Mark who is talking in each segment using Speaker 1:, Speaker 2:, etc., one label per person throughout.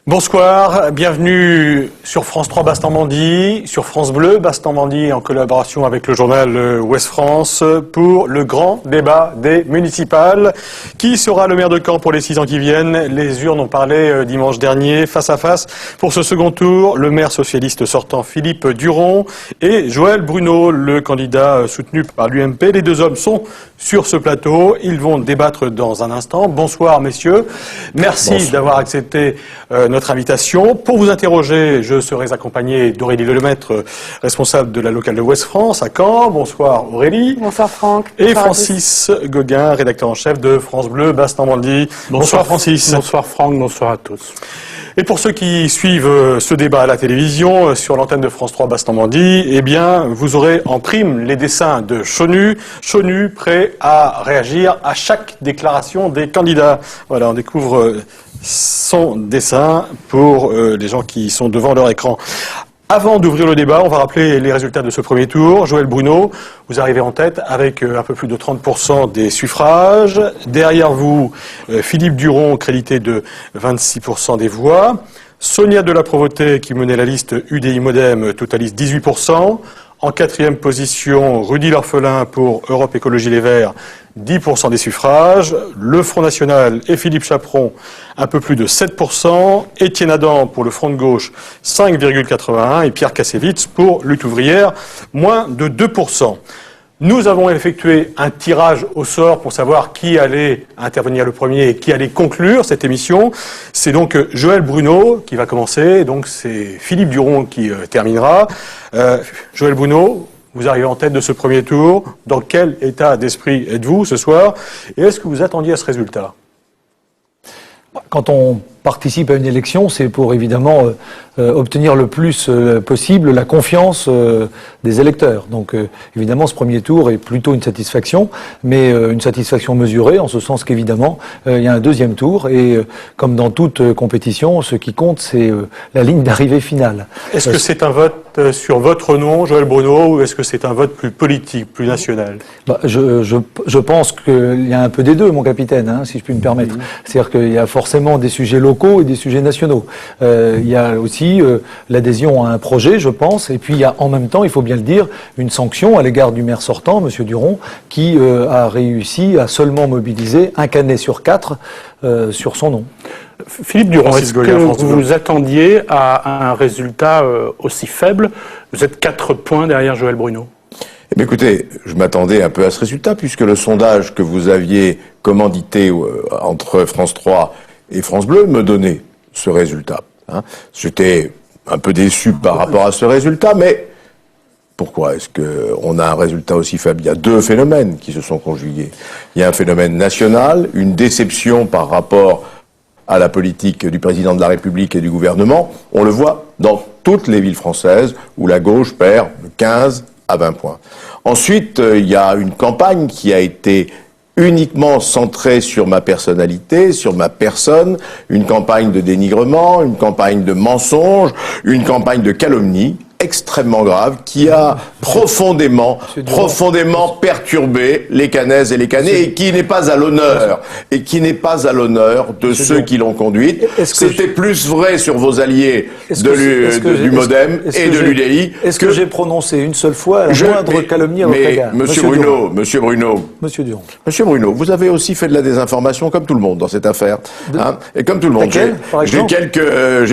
Speaker 1: Bonsoir, bienvenue sur France 3 Basse-Normandie, sur France Bleu Basse-Normandie en collaboration avec le journal Ouest France pour le grand débat des municipales. Qui sera le maire de Caen pour les 6 ans qui viennent? Les urnes ont parlé dimanche dernier face à face pour ce second tour. Le maire socialiste sortant Philippe Duron et Joël Bruno, le candidat soutenu par l'UMP. Les deux hommes sont sur ce plateau. Ils vont débattre dans un instant. Bonsoir messieurs. Merci d'avoir accepté notre invitation. Pour vous interroger, je serai accompagné d'Aurélie Lelemaitre, responsable de la locale de Ouest France à Caen. Bonsoir Aurélie.
Speaker 2: Bonsoir Franck.
Speaker 1: Et Francis Gauguin, rédacteur en chef de France Bleu Basse-Normandie. Bonsoir Francis.
Speaker 3: Bonsoir Franck, bonsoir à tous.
Speaker 1: Et pour ceux qui suivent ce débat à la télévision, sur l'antenne de France 3 Basse-Normandie, eh bien, vous aurez en prime les dessins de Chonu. Chonu prêt à réagir à chaque déclaration des candidats. Voilà, on découvre son dessin pour les gens qui sont devant leur écran. Avant d'ouvrir le débat, on va rappeler les résultats de ce premier tour. Joël Bruno, vous arrivez en tête avec un peu plus de 30% des suffrages. Derrière vous, Philippe Duron, crédité de 26% des voix. Sonia Delaprovoté, qui menait la liste UDI Modem, totalise 18%. En quatrième position, Rudy L'Orphelin pour Europe Écologie Les Verts, 10% des suffrages. Le Front National et Philippe Chaperon, un peu plus de 7%. Étienne Adam pour le Front de Gauche, 5,81%. Et Pierre Kassevitz pour Lutte Ouvrière, moins de 2%. Nous avons effectué un tirage au sort pour savoir qui allait intervenir le premier et qui allait conclure cette émission. C'est donc Joël Bruno qui va commencer, donc c'est Philippe Duron qui terminera. Joël Bruno, vous arrivez en tête de ce premier tour. Dans quel état d'esprit êtes-vous ce soir? Et est-ce que vous attendiez à ce résultat?
Speaker 4: Quand on participe à une élection, c'est pour évidemment obtenir le plus possible la confiance des électeurs. Donc évidemment, ce premier tour est plutôt une satisfaction, mais une satisfaction mesurée, en ce sens qu'évidemment, il y a un deuxième tour, et comme dans toute compétition, ce qui compte, c'est la ligne d'arrivée finale.
Speaker 1: Est-ce que c'est un vote sur votre nom, Joël Bruno, ou est-ce que c'est un vote plus politique, plus national?
Speaker 4: Je pense qu'il y a un peu des deux, mon capitaine, hein, si je puis me permettre. C'est-à-dire qu'il y a forcément des sujets locaux et des sujets nationaux. Il y a aussi l'adhésion à un projet, je pense, et puis il y a en même temps, il faut bien le dire, une sanction à l'égard du maire sortant, M. Duron, qui a réussi à seulement mobiliser un canet sur 4 sur son nom.
Speaker 3: Philippe Duron, est-ce que vous vous attendiez à un résultat aussi faible? Vous êtes 4 points derrière Joël Bruno.
Speaker 5: Eh bien, écoutez, je m'attendais un peu à ce résultat, puisque le sondage que vous aviez commandité entre France 3 et France Bleu me donnait ce résultat. J'étais un peu déçu par rapport à ce résultat, mais pourquoi est-ce qu'on a un résultat aussi faible? Il y a deux phénomènes qui se sont conjugués. Il y a un phénomène national, une déception par rapport à la politique du président de la République et du gouvernement. On le voit dans toutes les villes françaises où la gauche perd 15 à 20 points. Ensuite, il y a une campagne qui a été uniquement centrée sur ma personnalité, sur ma personne, une campagne de dénigrement, une campagne de mensonges, une campagne de calomnie extrêmement grave qui a profondément perturbé les Canaises et les Canais et qui n'est pas à l'honneur de ceux qui l'ont conduite. C'était plus vrai sur vos alliés du Modem et de l'UDI.
Speaker 4: Est-ce que j'ai prononcé une seule fois la moindre calomnie à votre égard?
Speaker 5: Monsieur Bruno, vous avez aussi fait de la désinformation comme tout le monde dans cette affaire. Et comme tout le monde. J'ai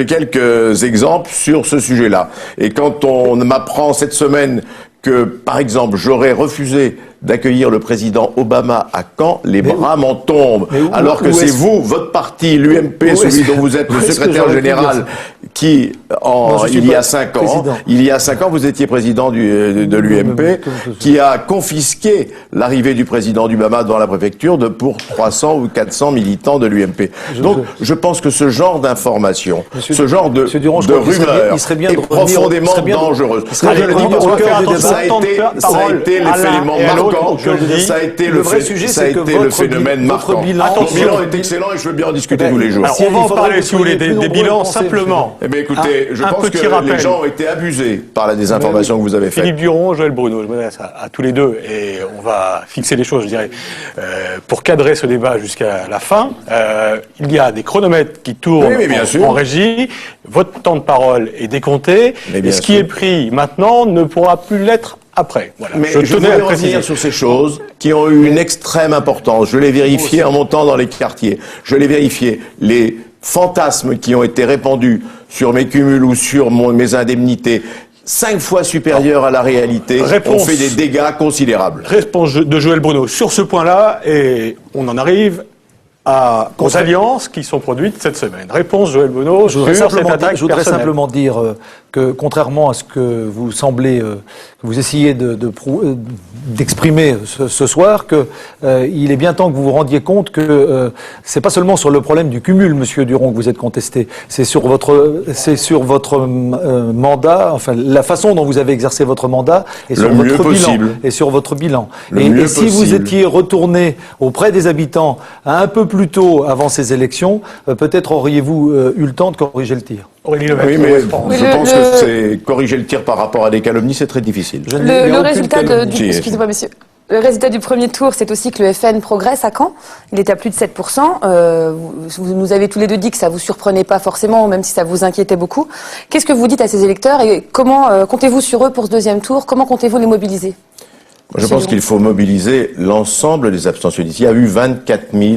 Speaker 5: quelques exemples sur ce sujet-là. Et quand on m'apprend cette semaine que, par exemple, j'aurais refusé d'accueillir le président Obama à Caen, les bras m'en tombent. Alors que c'est vous, votre parti, l'UMP, celui dont vous êtes le secrétaire général, qui, il y a 5 ans, vous étiez président de l'UMP, qui a confisqué l'arrivée du président Obama dans la préfecture pour 300 ou 400 militants de l'UMP. Donc, je pense que ce genre d'information, ce genre de rumeur est profondément dangereuse. Ça a été l'élément marquant. Ça a été le phénomène marquant. Votre bilan est excellent et je veux bien en discuter tous les jours.
Speaker 1: Alors, on va en parler, si vous voulez, des bilans simplement.
Speaker 5: Eh bien, écoutez, je pense que
Speaker 1: rappel.
Speaker 5: les gens ont été abusés par la désinformation que vous avez faite.
Speaker 1: Philippe Duron, Joël Bruno, je m'adresse à tous les deux et on va fixer les choses, je dirais, pour cadrer ce débat jusqu'à la fin. Il y a des chronomètres qui tournent en régie. Votre temps de parole est décompté. Et ce qui est pris maintenant ne pourra plus l'être après. Voilà.
Speaker 5: Mais je voulais revenir sur ces choses qui ont eu une extrême importance. Je l'ai vérifié en montant dans les quartiers. Je l'ai vérifié. Les fantasmes qui ont été répandus sur mes cumuls ou sur mes indemnités, 5 fois supérieurs à la réalité, ont fait des dégâts considérables.
Speaker 1: Réponse de Joël Bruno sur ce point-là, et on en arrive aux alliances qui sont produites cette semaine. Réponse Joël Bruno sur cette attaque.
Speaker 4: Je voudrais simplement dire que, contrairement à ce que vous semblez, que vous essayez d'exprimer ce soir, que il est bien temps que vous vous rendiez compte que c'est pas seulement sur le problème du cumul, Monsieur Duron, que vous êtes contesté. C'est sur votre mandat, enfin la façon dont vous avez exercé votre mandat et sur votre bilan. Et sur votre bilan. Et si vous étiez retourné auprès des habitants un peu plus tôt avant ces élections, peut-être auriez-vous eu le temps de corriger le tir.
Speaker 1: Oui,
Speaker 5: mais je pense que c'est corriger le tir par rapport à des calomnies, c'est très difficile.
Speaker 2: Le résultat excusez-moi, monsieur. Le résultat du premier tour, c'est aussi que le FN progresse à Caen. Il est à plus de 7%. Vous nous avez tous les deux dit que ça vous surprenait pas forcément, même si ça vous inquiétait beaucoup. Qu'est-ce que vous dites à ces électeurs et comment comptez-vous sur eux pour ce deuxième tour? Comment comptez-vous les mobiliser?
Speaker 5: Je pense qu'il faut mobiliser l'ensemble des abstentionnistes. Il y a eu 24 000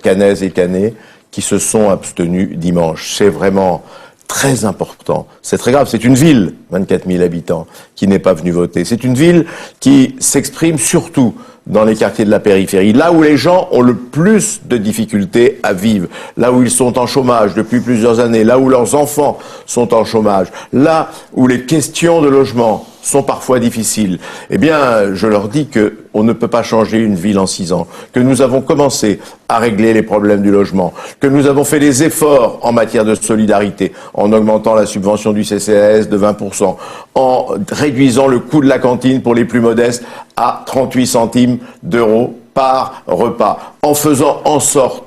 Speaker 5: Canaises et Canais qui se sont abstenus dimanche. C'est vraiment très important. C'est très grave. C'est une ville, 24 000 habitants, qui n'est pas venue voter. C'est une ville qui s'exprime surtout dans les quartiers de la périphérie, là où les gens ont le plus de difficultés à vivre, là où ils sont en chômage depuis plusieurs années, là où leurs enfants sont en chômage, là où les questions de logement sont parfois difficiles. Eh bien, je leur dis que on ne peut pas changer une ville en 6 ans, que nous avons commencé à régler les problèmes du logement, que nous avons fait des efforts en matière de solidarité, en augmentant la subvention du CCAS de 20%, en réduisant le coût de la cantine pour les plus modestes à 38 centimes d'euros par repas, en faisant en sorte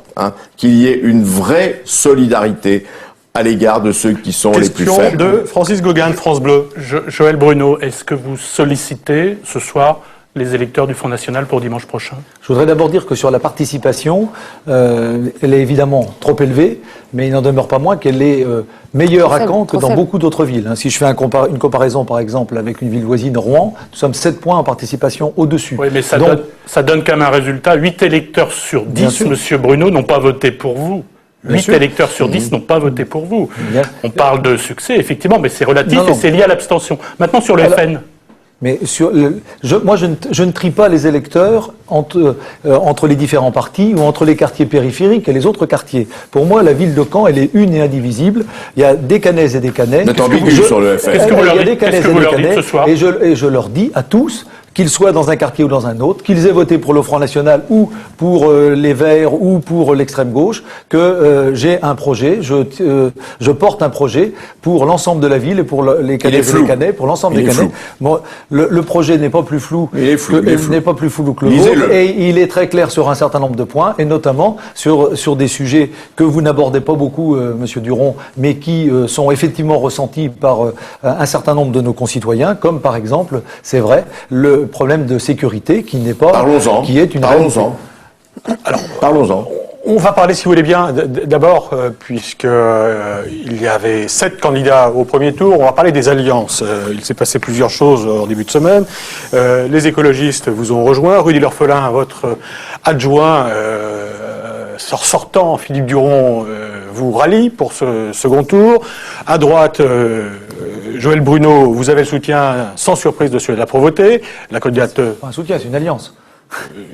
Speaker 5: qu'il y ait une vraie solidarité à l'égard de ceux qui sont les plus faibles.
Speaker 1: Question de Francis Gauguin de France Bleu.
Speaker 3: Joël Bruno, est-ce que vous sollicitez ce soir les électeurs du Front National pour dimanche prochain?
Speaker 4: Je voudrais d'abord dire que sur la participation, elle est évidemment trop élevée, mais il n'en demeure pas moins qu'elle est meilleure à Caen que dans beaucoup d'autres villes. Si je fais une comparaison par exemple avec une ville voisine, Rouen, nous sommes 7 points en participation au-dessus.
Speaker 3: Oui, mais ça donne quand même un résultat. 8 électeurs sur 10, Monsieur Bruno, n'ont pas voté pour vous. 8 électeurs sur 10 n'ont pas voté pour vous. On parle de succès, effectivement, mais c'est relatif et c'est lié à l'abstention. Maintenant, sur le FN.
Speaker 4: Mais moi, je ne trie pas les électeurs entre les différents partis ou entre les quartiers périphériques et les autres quartiers. Pour moi, la ville de Caen, elle est une et indivisible. Il y a des Canaises et des Canais.
Speaker 5: Mais ambigu sur le FN.
Speaker 3: Qu'est-ce que vous leur dites ce soir?
Speaker 4: Et je leur dis à tous, qu'ils soient dans un quartier ou dans un autre, qu'ils aient voté pour le Front National ou pour les Verts ou pour l'extrême gauche, que j'ai un projet, je porte un projet pour l'ensemble de la ville et pour les Canaises et les Canais, pour l'ensemble des Canais. Bon, le projet n'est pas plus flou n'est pas plus flou que le vôtre, et il est très clair sur un certain nombre de points, et notamment sur des sujets que vous n'abordez pas beaucoup, Monsieur Duron, mais qui sont effectivement ressentis par un certain nombre de nos concitoyens, comme par exemple, c'est vrai, le problème de sécurité qui n'est pas, qui est une
Speaker 5: Parlons-en. Alors, parlons-en.
Speaker 1: On va parler, si vous voulez bien, d'abord, puisque il y avait 7 candidats au premier tour, on va parler des alliances. Il s'est passé plusieurs choses en début de semaine. Les écologistes vous ont rejoint. Rudy L'Orphelin, votre adjoint sortant, Philippe Duron, vous rallie pour ce second tour. À droite, Joël Bruno, vous avez le soutien sans surprise de celui de la Provoté. La candidate...
Speaker 4: C'est pas un soutien, c'est une alliance.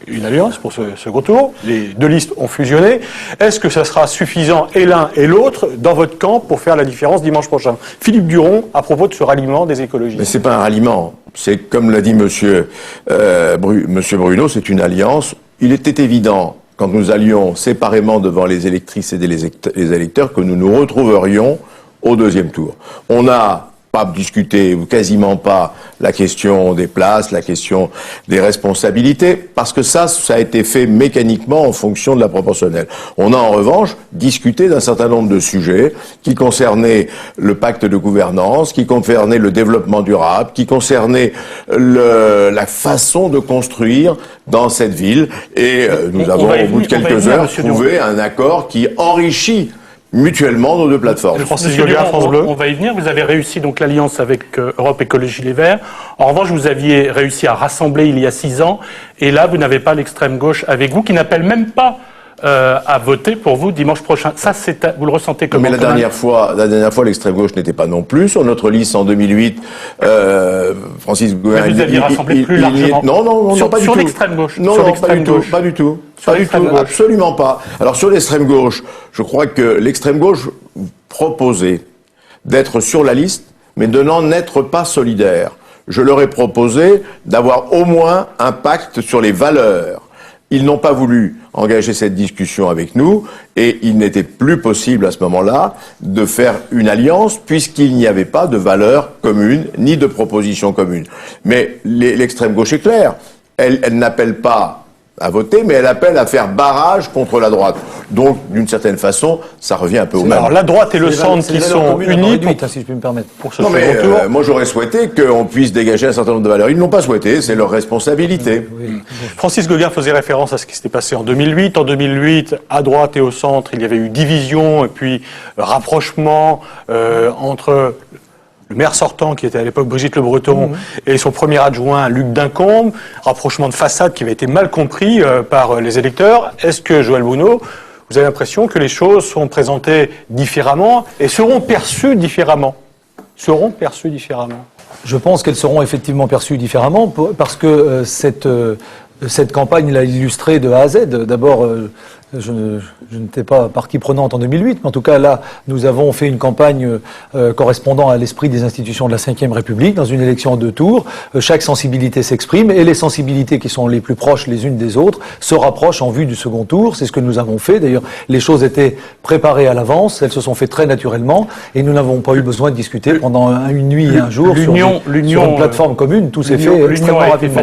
Speaker 1: Une alliance pour ce second tour. Les 2 listes ont fusionné. Est-ce que ça sera suffisant et l'un et l'autre dans votre camp pour faire la différence dimanche prochain? Philippe Duron, à propos de ce ralliement des écologistes.
Speaker 5: Mais c'est pas un ralliement. C'est comme l'a dit Monsieur Bruno, c'est une alliance. Il était évident, quand nous allions séparément devant les électrices et les électeurs, que nous nous retrouverions au deuxième tour. On a pas discuté, ou quasiment pas, la question des places, la question des responsabilités, parce que ça a été fait mécaniquement en fonction de la proportionnelle. On a en revanche discuté d'un certain nombre de sujets qui concernaient le pacte de gouvernance, qui concernaient le développement durable, qui concernaient la façon de construire dans cette ville. Et nous avons, au bout de quelques heures, trouvé un accord qui enrichit mutuellement nos deux plateformes.
Speaker 3: Monsieur Durand, France Bleu. On va y venir. Vous avez réussi donc l'alliance avec Europe Écologie Les Verts. En revanche, vous aviez réussi à rassembler il y a 6 ans. Et là, vous n'avez pas l'extrême gauche avec vous, qui n'appelle même pas à voter pour vous dimanche prochain. Ça, vous le ressentez comment?
Speaker 5: Mais la dernière fois, l'extrême gauche n'était pas non plus sur notre liste en 2008. Francis Gouin.
Speaker 3: Mais vous aviez rassemblé plus largement.
Speaker 5: Non, pas du tout.
Speaker 3: Sur l'extrême gauche.
Speaker 5: Non, pas du tout. Absolument pas. Alors sur l'extrême gauche, je crois que l'extrême gauche proposait d'être sur la liste, mais de n'en être pas solidaire. Je leur ai proposé d'avoir au moins un pacte sur les valeurs. Ils n'ont pas voulu engager cette discussion avec nous et il n'était plus possible à ce moment-là de faire une alliance puisqu'il n'y avait pas de valeurs communes ni de propositions communes. Mais l'extrême gauche est claire. Elle n'appelle pas à voter, mais elle appelle à faire barrage contre la droite. Donc, d'une certaine façon, ça revient un peu au même.
Speaker 1: Alors, la droite et le centre qui sont unis
Speaker 4: si je puis me permettre.
Speaker 1: Pour ce second tour.
Speaker 5: Moi, j'aurais souhaité qu'on puisse dégager un certain nombre de valeurs. Ils ne l'ont pas souhaité, c'est leur responsabilité.
Speaker 1: Francis Gauguin faisait référence à ce qui s'était passé en 2008. En 2008, à droite et au centre, il y avait eu division et puis rapprochement entre le maire sortant, qui était à l'époque Brigitte Le Breton, et son premier adjoint, Luc Dincombe, rapprochement de façade qui avait été mal compris par les électeurs. Est-ce que, Joël Bruno, vous avez l'impression que les choses sont présentées différemment et seront perçues différemment?
Speaker 4: Je pense qu'elles seront effectivement perçues différemment, parce que cette campagne l'a illustré de A à Z. D'abord, je n'étais pas partie prenante en 2008, mais en tout cas là, nous avons fait une campagne correspondant à l'esprit des institutions de la Ve République, dans une élection en 2 tours. Chaque sensibilité s'exprime, et les sensibilités qui sont les plus proches les unes des autres se rapprochent en vue du second tour. C'est ce que nous avons fait. D'ailleurs, les choses étaient préparées à l'avance, elles se sont faites très naturellement, et nous n'avons pas eu besoin de discuter pendant une nuit et un jour sur une plateforme commune. Tout s'est fait extrêmement rapidement.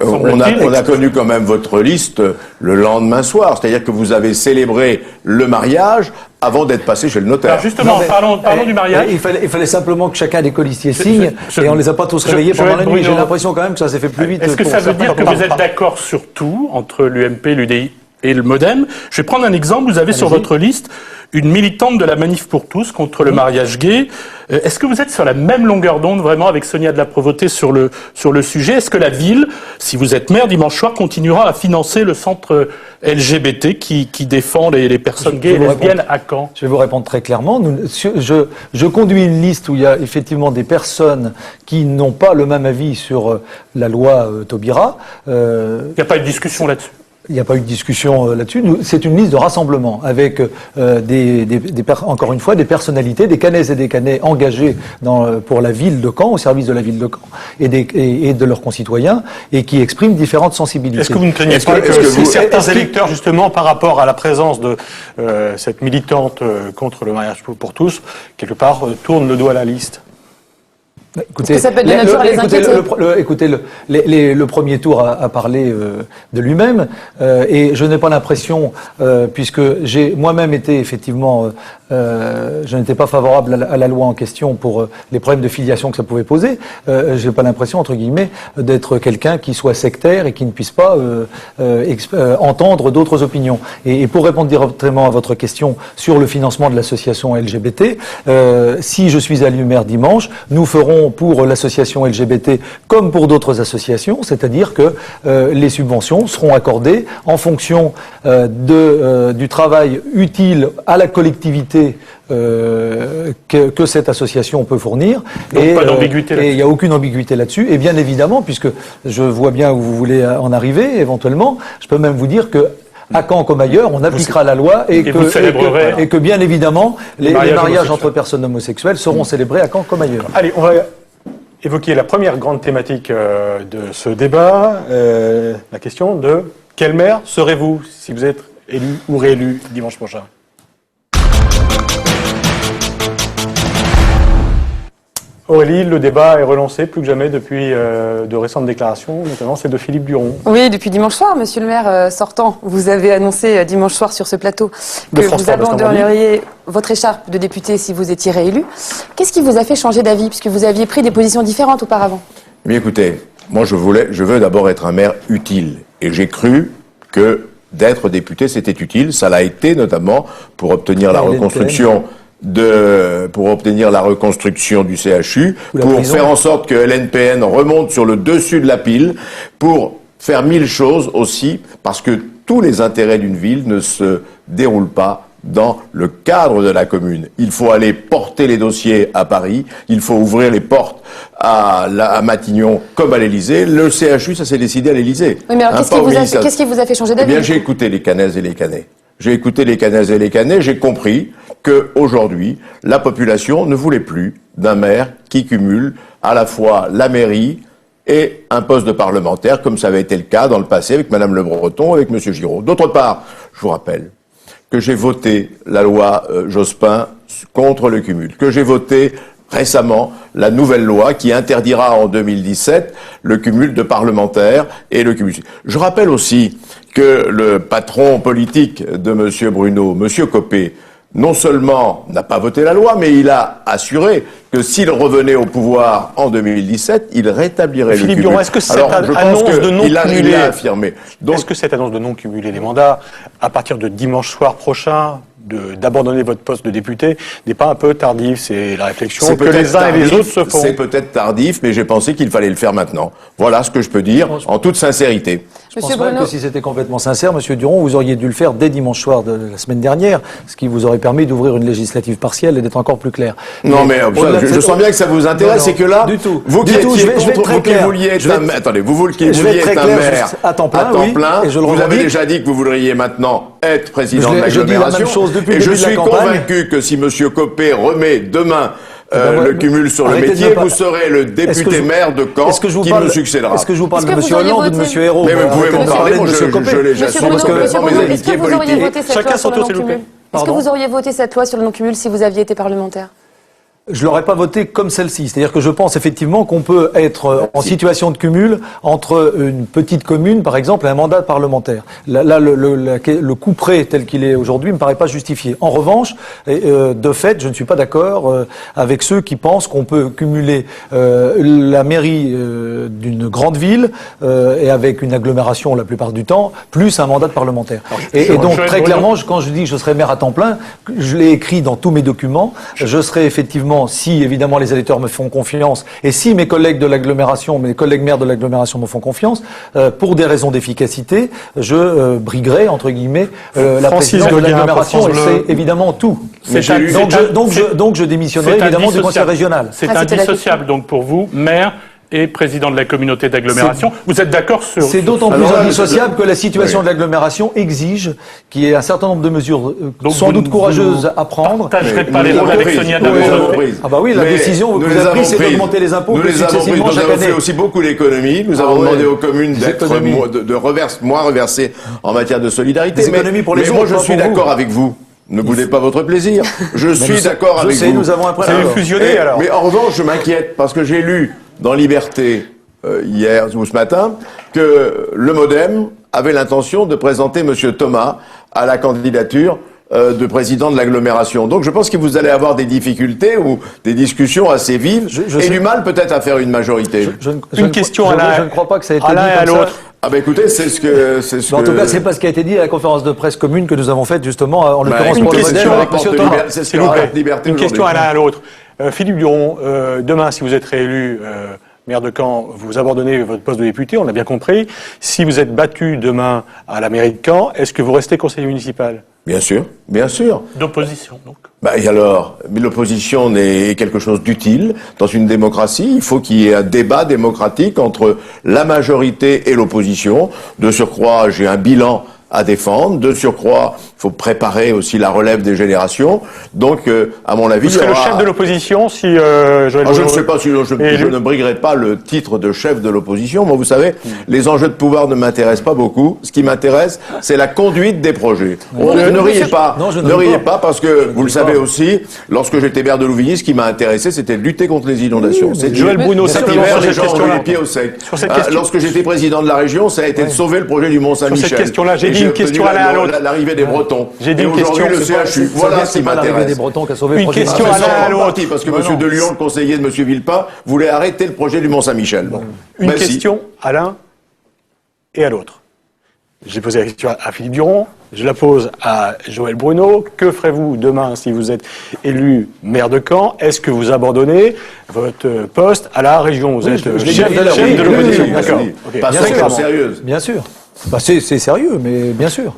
Speaker 5: On a connu quand même votre liste le lendemain soir, c'est-à-dire que vous avez célébré le mariage avant d'être passé chez le notaire.
Speaker 3: Alors justement, parlons du mariage.
Speaker 4: Il fallait simplement que chacun des colistiers signe, et on ne les a pas tous réveillés pendant la nuit. J'ai l'impression quand même que ça s'est fait plus vite.
Speaker 3: Est-ce que ça veut dire que vous êtes d'accord sur tout, entre l'UMP, l'UDI et le MoDem? Je vais prendre un exemple. Vous avez sur votre liste une militante de la Manif pour tous contre le mariage gay. Est-ce que vous êtes sur la même longueur d'onde vraiment avec Sonia de la Prévôté sur le sujet? Est-ce que la ville, si vous êtes maire dimanche soir, continuera à financer le centre LGBT qui défend les personnes gays et lesbiennes à Caen?
Speaker 4: Je vais vous répondre très clairement. Je conduis une liste où il y a effectivement des personnes qui n'ont pas le même avis sur la loi Taubira.
Speaker 3: Il n'y a pas eu de discussion là-dessus?
Speaker 4: Il n'y a pas eu de discussion là-dessus. C'est une liste de rassemblement avec encore une fois des personnalités, des Canaises et des Canais engagés pour la ville de Caen, au service de la ville de Caen et de leurs concitoyens, et qui expriment différentes sensibilités.
Speaker 1: Est-ce que vous ne craignez pas que certains électeurs, justement, par rapport à la présence de cette militante contre le mariage pour tous, quelque part, tournent le doigt à la liste?
Speaker 4: Écoutez,
Speaker 2: ça peut être de nature à les inquiéter.
Speaker 4: Le premier tour a parlé de lui-même, et je n'ai pas l'impression, puisque j'ai moi-même été effectivement, je n'étais pas favorable à la loi en question pour les problèmes de filiation que ça pouvait poser. J'ai pas l'impression, entre guillemets, d'être quelqu'un qui soit sectaire et qui ne puisse pas entendre d'autres opinions. Et pour répondre directement à votre question sur le financement de l'association LGBT, si je suis élu maire dimanche, nous ferons pour l'association LGBT comme pour d'autres associations, c'est-à-dire que les subventions seront accordées en fonction du travail utile à la collectivité que cette association peut fournir.
Speaker 3: Donc pas d'ambiguïté là-dessus.
Speaker 4: Et il n'y a aucune ambiguïté là-dessus. Et bien évidemment, puisque je vois bien où vous voulez en arriver éventuellement, je peux même vous dire que à Caen comme ailleurs, on appliquera la loi et que bien évidemment, les mariages entre personnes homosexuelles seront célébrés à Caen comme ailleurs.
Speaker 1: Allez, on va évoquer la première grande thématique de ce débat, la question de quel maire serez-vous si vous êtes élu ou réélu dimanche prochain? Aurélie, le débat est relancé plus que jamais depuis de récentes déclarations, notamment celle de Philippe Duron.
Speaker 2: Oui, depuis dimanche soir, monsieur le maire sortant, vous avez annoncé dimanche soir sur ce plateau que vous abandonneriez votre écharpe de député si vous étiez réélu. Qu'est-ce qui vous a fait changer d'avis, puisque vous aviez pris des positions différentes auparavant?
Speaker 5: Eh bien, écoutez, moi je veux d'abord être un maire utile. Et j'ai cru que d'être député, c'était utile. Ça l'a été, notamment, pour obtenir la reconstruction du CHU, pour faire en sorte que l'NPN remonte sur le dessus de la pile, pour faire 1000 choses aussi, parce que tous les intérêts d'une ville ne se déroulent pas dans le cadre de la commune. Il faut aller porter les dossiers à Paris, il faut ouvrir les portes à Matignon comme à l'Élysée. Le CHU, ça s'est décidé à l'Élysée.
Speaker 2: Oui, mais alors qu'est-ce qui vous a fait changer d'avis?
Speaker 5: Eh bien, j'ai écouté les Canaises et les Canais. J'ai compris qu'aujourd'hui, la population ne voulait plus d'un maire qui cumule à la fois la mairie et un poste de parlementaire, comme ça avait été le cas dans le passé avec Madame Le Breton, avec Monsieur Giraud. D'autre part, je vous rappelle que j'ai voté la loi Jospin contre le cumul, que j'ai voté récemment la nouvelle loi qui interdira en 2017 le cumul de parlementaires et le cumul. Je rappelle aussi que le patron politique de Monsieur Bruno, Monsieur Copé, non seulement n'a pas voté la loi, mais il a assuré que s'il revenait au pouvoir en 2017, il rétablirait le cumul.
Speaker 1: Philippe Duron, est-ce que cette annonce de non cumuler,
Speaker 5: il l'a affirmé. Donc,
Speaker 1: est-ce que cette annonce de non cumuler les mandats, à partir de dimanche soir prochain, d'abandonner votre poste de député, n'est pas un peu tardif? C'est la réflexion que les uns et les autres se font.
Speaker 5: C'est peut-être tardif, mais j'ai pensé qu'il fallait le faire maintenant. Voilà ce que je peux dire en toute sincérité.
Speaker 4: Je pense même que si c'était complètement sincère, Monsieur Duron, vous auriez dû le faire dès dimanche soir de la semaine dernière, ce qui vous aurait permis d'ouvrir une législative partielle et d'être encore plus clair.
Speaker 5: Non, mais je sens bien que ça vous intéresse, c'est que là,
Speaker 4: du tout.
Speaker 5: Vous qui étiez contre, vous qui vouliez être un maire, attendez, vous qui vouliez être un maire
Speaker 4: à temps plein,
Speaker 5: et vous avez déjà dit que vous voudriez maintenant être président de l'agglomération. Et je suis convaincu que si Monsieur Copé remet demain le cumul sur le métier, vous serez le député maire de Caen qui me succédera.
Speaker 4: Est-ce que je vous parle de M. Hollande ou de M. Hérault?
Speaker 5: Mais vous pouvez m'en parler, moi j'assume complètement mes amitiés politiques.
Speaker 1: Chacun son tour, s'il vous plaît.
Speaker 2: Est-ce que vous auriez voté cette loi sur le non-cumul si vous aviez été parlementaire?
Speaker 4: Je l'aurais pas voté comme celle-ci. C'est-à-dire que je pense effectivement qu'on peut être en situation de cumul entre une petite commune, par exemple, et un mandat parlementaire. Là, le coup près tel qu'il est aujourd'hui me paraît pas justifié. En revanche, de fait, je ne suis pas d'accord avec ceux qui pensent qu'on peut cumuler la mairie d'une grande ville et avec une agglomération la plupart du temps, plus un mandat de parlementaire. Et donc, très clairement, quand je dis que je serai maire à temps plein, je l'ai écrit dans tous mes documents, je serai effectivement, si évidemment les électeurs me font confiance et si mes collègues de l'agglomération, mes collègues maires de l'agglomération me font confiance, pour des raisons d'efficacité, je briguerai entre guillemets la présidence de l'agglomération et c'est évidemment tout. Donc je démissionnerai évidemment du conseil régional.
Speaker 3: C'est indissociable donc pour vous, maire et président de la communauté d'agglomération. Vous êtes d'accord sur...
Speaker 4: C'est d'autant plus indissociable que la situation de l'agglomération exige qu'il y ait un certain nombre de mesures sans doute courageuses à prendre.
Speaker 3: Vous ne partagerez pas les rôles avec Sonia Davos.
Speaker 4: Ah bah oui, la décision que vous avez prise, c'est d'augmenter les impôts successivement chaque année.
Speaker 5: Nous avons fait aussi beaucoup d'économies. Nous avons demandé aux communes d'être moins reversées en matière de solidarité.
Speaker 4: Mais moi,
Speaker 5: je suis d'accord avec vous. Ne boudez pas votre plaisir. Je suis d'accord avec vous.
Speaker 4: Nous avons un point.
Speaker 1: Vous fusionné alors.
Speaker 5: Mais en revanche, je m'inquiète parce que j'ai lu dans Liberté hier ou ce matin que le MoDem avait l'intention de présenter Monsieur Thomas à la candidature de président de l'agglomération. Donc je pense que vous allez avoir des difficultés ou des discussions assez vives et du mal peut-être à faire une majorité.
Speaker 1: Une question
Speaker 4: je ne crois pas que ça ait été dit
Speaker 1: à l'autre.
Speaker 5: Ah ben écoutez, c'est ce que...
Speaker 4: En tout cas, c'est pas ce qui a été dit à la conférence de presse commune que nous avons faite justement, en l'occurrence pour le MoDem avec M. Thomas.
Speaker 5: S'il vous plaît, Liberté.
Speaker 1: Une question à l'un à l'autre. Philippe Duron, demain, si vous êtes réélu maire de Caen, vous abandonnez votre poste de député, on l'a bien compris. Si vous êtes battu demain à la mairie de Caen, est-ce que vous restez conseiller municipal?
Speaker 5: Bien sûr, bien sûr.
Speaker 3: D'opposition, donc.
Speaker 5: Et alors, mais l'opposition est quelque chose d'utile dans une démocratie. Il faut qu'il y ait un débat démocratique entre la majorité et l'opposition. De surcroît, j'ai un bilan à défendre. De surcroît, faut préparer aussi la relève des générations. Donc, à mon avis,
Speaker 1: vous serez le chef de l'opposition si Joël
Speaker 5: je ne sais pas si je ne briguerai pas le titre de chef de l'opposition. Moi, vous savez, les enjeux de pouvoir ne m'intéressent pas beaucoup. Ce qui m'intéresse, c'est la conduite des projets. Ne riez pas, ne riez pas parce que vous le savez aussi. Lorsque j'étais maire de Louvigny, ce qui m'a intéressé, c'était de lutter contre les inondations.
Speaker 1: C'est Joël Bruno,
Speaker 5: cet hiver, les gens ont les pieds au sec. Lorsque j'étais président de la région, ça a été de sauver le projet du Mont-Saint-Michel.
Speaker 1: Sur cette question-là, j'ai dit une question à l'un à l'autre.
Speaker 5: L'arrivée des Bretons.
Speaker 1: J'ai dit une question.
Speaker 5: Le CHU. Voilà ce qui m'intéresse.
Speaker 4: Des Bretons qui a sauvé
Speaker 1: une question à l'un à l'autre.
Speaker 5: Parce que M. Delyon, le conseiller de M. Villepin, voulait arrêter le projet du Mont-Saint-Michel.
Speaker 1: Une question à l'un et à l'autre. J'ai posé la question à Philippe Duron, je la pose à Joël Bruno. Que ferez-vous demain si vous êtes élu maire de Caen? Est-ce que vous abandonnez votre poste à la région? Vous êtes chef de l'opposition.
Speaker 5: D'accord. Pas sérieuse.
Speaker 4: Bien sûr. Bah c'est sérieux, mais bien sûr.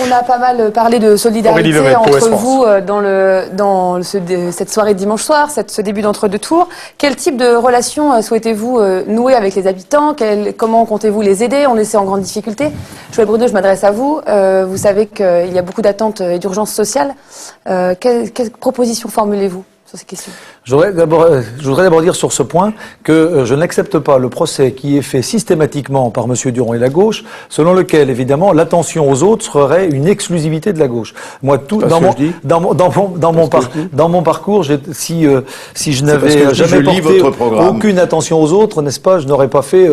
Speaker 2: On a pas mal parlé de solidarité entre vous dans cette soirée de dimanche soir, ce début d'entre-deux tours. Quel type de relation souhaitez-vous nouer avec les habitants? Comment comptez-vous les aider? On est en grande difficulté. Joël Bruno, je m'adresse à vous. Vous savez qu'il y a beaucoup d'attentes et d'urgences sociales. Quelles propositions formulez-vous sur ces questions?
Speaker 4: Je voudrais d'abord dire sur ce point que je n'accepte pas le procès qui est fait systématiquement par M. Duron et la gauche, selon lequel, évidemment, l'attention aux autres serait une exclusivité de la gauche. Moi, dans mon parcours, si je n'avais jamais porté aucune attention aux autres, n'est-ce pas, je n'aurais pas fait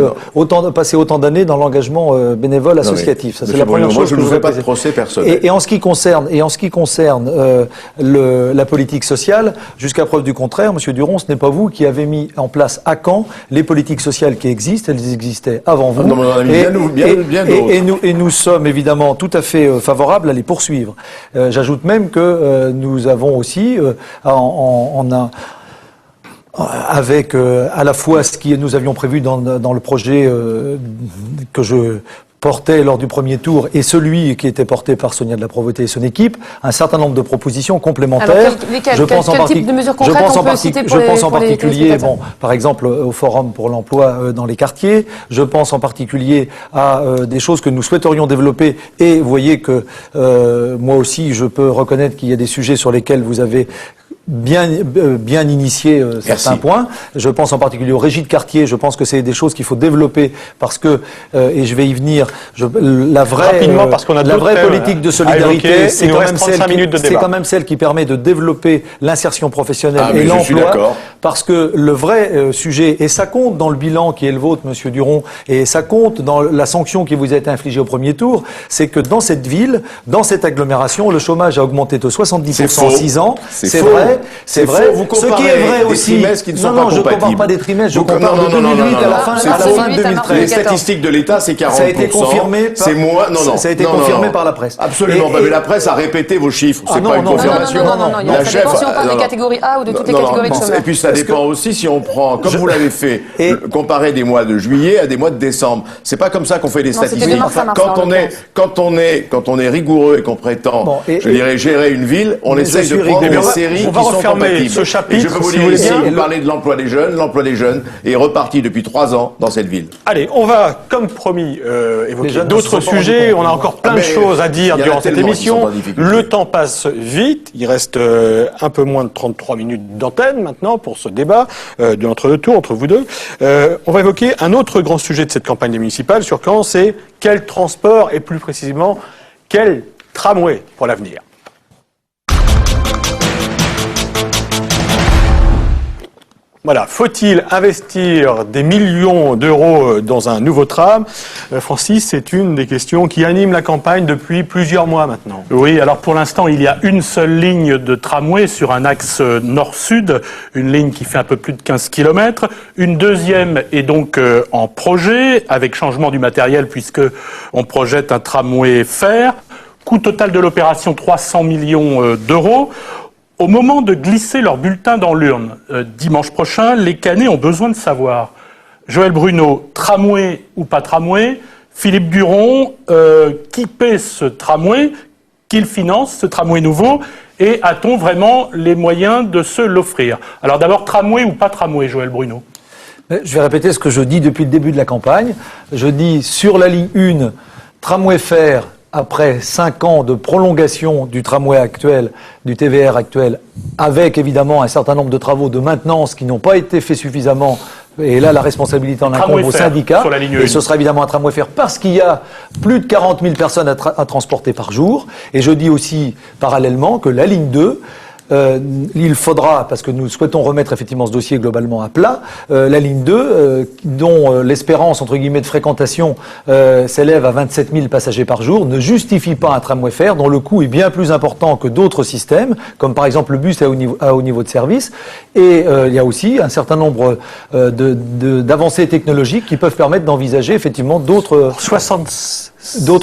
Speaker 4: passé autant d'années dans l'engagement bénévole associatif. Ça, c'est la première chose.
Speaker 5: Je ne fais pas de procès personnel.
Speaker 4: Et en ce qui concerne la politique sociale, jusqu'à preuve du contraire, Monsieur Duron, ce n'est pas vous qui avez mis en place à Caen les politiques sociales qui existent, elles existaient avant vous.
Speaker 5: Non,
Speaker 4: et nous sommes évidemment tout à fait favorables à les poursuivre. J'ajoute même que nous avons aussi avec à la fois ce que nous avions prévu dans le projet que je portait lors du premier tour et celui qui était porté par Sonia de la Provoté et son équipe, un certain nombre de propositions complémentaires.
Speaker 2: Alors, quel type de mesures concrètes on peut citer pour
Speaker 4: je pense en particulier, par exemple, au Forum pour l'emploi dans les quartiers. Je pense en particulier à des choses que nous souhaiterions développer. Et vous voyez que moi aussi, je peux reconnaître qu'il y a des sujets sur lesquels vous avez bien initié certains points. Je pense en particulier aux régies de quartier. Je pense que c'est des choses qu'il faut développer parce que, et je vais y venir, la vraie politique de solidarité, c'est quand même celle qui permet de développer l'insertion professionnelle et l'emploi. Parce que le vrai sujet, et ça compte dans le bilan qui est le vôtre, Monsieur Duron, et ça compte dans la sanction qui vous a été infligée au premier tour, c'est que dans cette ville, dans cette agglomération, le chômage a augmenté de 70% en 6 ans. C'est vrai. C'est vrai. Ce qui est vrai aussi. Non, je ne compare pas des trimestres. Je compare de 2008 à la fin de 2013.
Speaker 5: Les statistiques de l'État, c'est 40%.
Speaker 4: Ça a été confirmé.
Speaker 5: C'est moins.
Speaker 4: Ça a été confirmé par la presse.
Speaker 5: Absolument pas. Mais la presse a répété vos chiffres. C'est pas une confirmation.
Speaker 2: Non. Ça dépend si on parle des catégories A ou de toutes les catégories de chômeurs.
Speaker 5: Et puis ça dépend aussi si on prend, comme vous l'avez fait, comparer des mois de juillet à des mois de décembre. C'est pas comme ça qu'on fait des statistiques. Quand on est rigoureux et qu'on prétend, je dirais, gérer une ville, on essaye de prendre des séries qui sont compatibles.
Speaker 1: Ce chapitre,
Speaker 5: et je peux vous dire ici, vous parlez de l'emploi des jeunes est reparti depuis 3 ans dans cette ville.
Speaker 1: Allez, on va, comme promis, évoquer d'autres sujets. On a encore plein de choses à dire durant cette émission. Le temps passe vite. Il reste un peu moins de 33 minutes d'antenne maintenant pour ce débat de l'entre-deux tours entre vous deux. On va évoquer un autre grand sujet de cette campagne municipale sur Caen, c'est quel transport et plus précisément quel tramway pour l'avenir. Voilà, faut-il investir des millions d'euros dans un nouveau tram? Francis, c'est une des questions qui anime la campagne depuis plusieurs mois maintenant.
Speaker 3: Oui, alors pour l'instant, il y a une seule ligne de tramway sur un axe nord-sud, une ligne qui fait un peu plus de 15 km. Une deuxième est donc en projet, avec changement du matériel, puisque on projette un tramway fer. Coût total de l'opération, 300 millions d'euros. Au moment de glisser leur bulletin dans l'urne, dimanche prochain, les Canets ont besoin de savoir, Joël Bruno, tramway ou pas tramway, Philippe Duron, qui paie ce tramway, qui le finance, ce tramway nouveau, et a-t-on vraiment les moyens de se l'offrir? Alors d'abord, tramway ou pas tramway, Joël Bruno?
Speaker 4: Je vais répéter ce que je dis depuis le début de la campagne. Je dis sur la ligne 1, tramway fer après 5 ans de prolongation du tramway actuel, du TVR actuel, avec évidemment un certain nombre de travaux de maintenance qui n'ont pas été faits suffisamment, et là la responsabilité en incombe aux syndicats, et ce sera évidemment un tramway fer parce qu'il y a plus de 40 000 personnes à transporter par jour, et je dis aussi parallèlement que la ligne 2, il faudra, parce que nous souhaitons remettre effectivement ce dossier globalement à plat, la ligne 2, dont l'espérance entre guillemets de fréquentation s'élève à 27 000 passagers par jour, ne justifie pas un tramway fer dont le coût est bien plus important que d'autres systèmes, comme par exemple le bus à haut niveau de service. Et il y a aussi un certain nombre d'avancées technologiques qui peuvent permettre d'envisager effectivement d'autres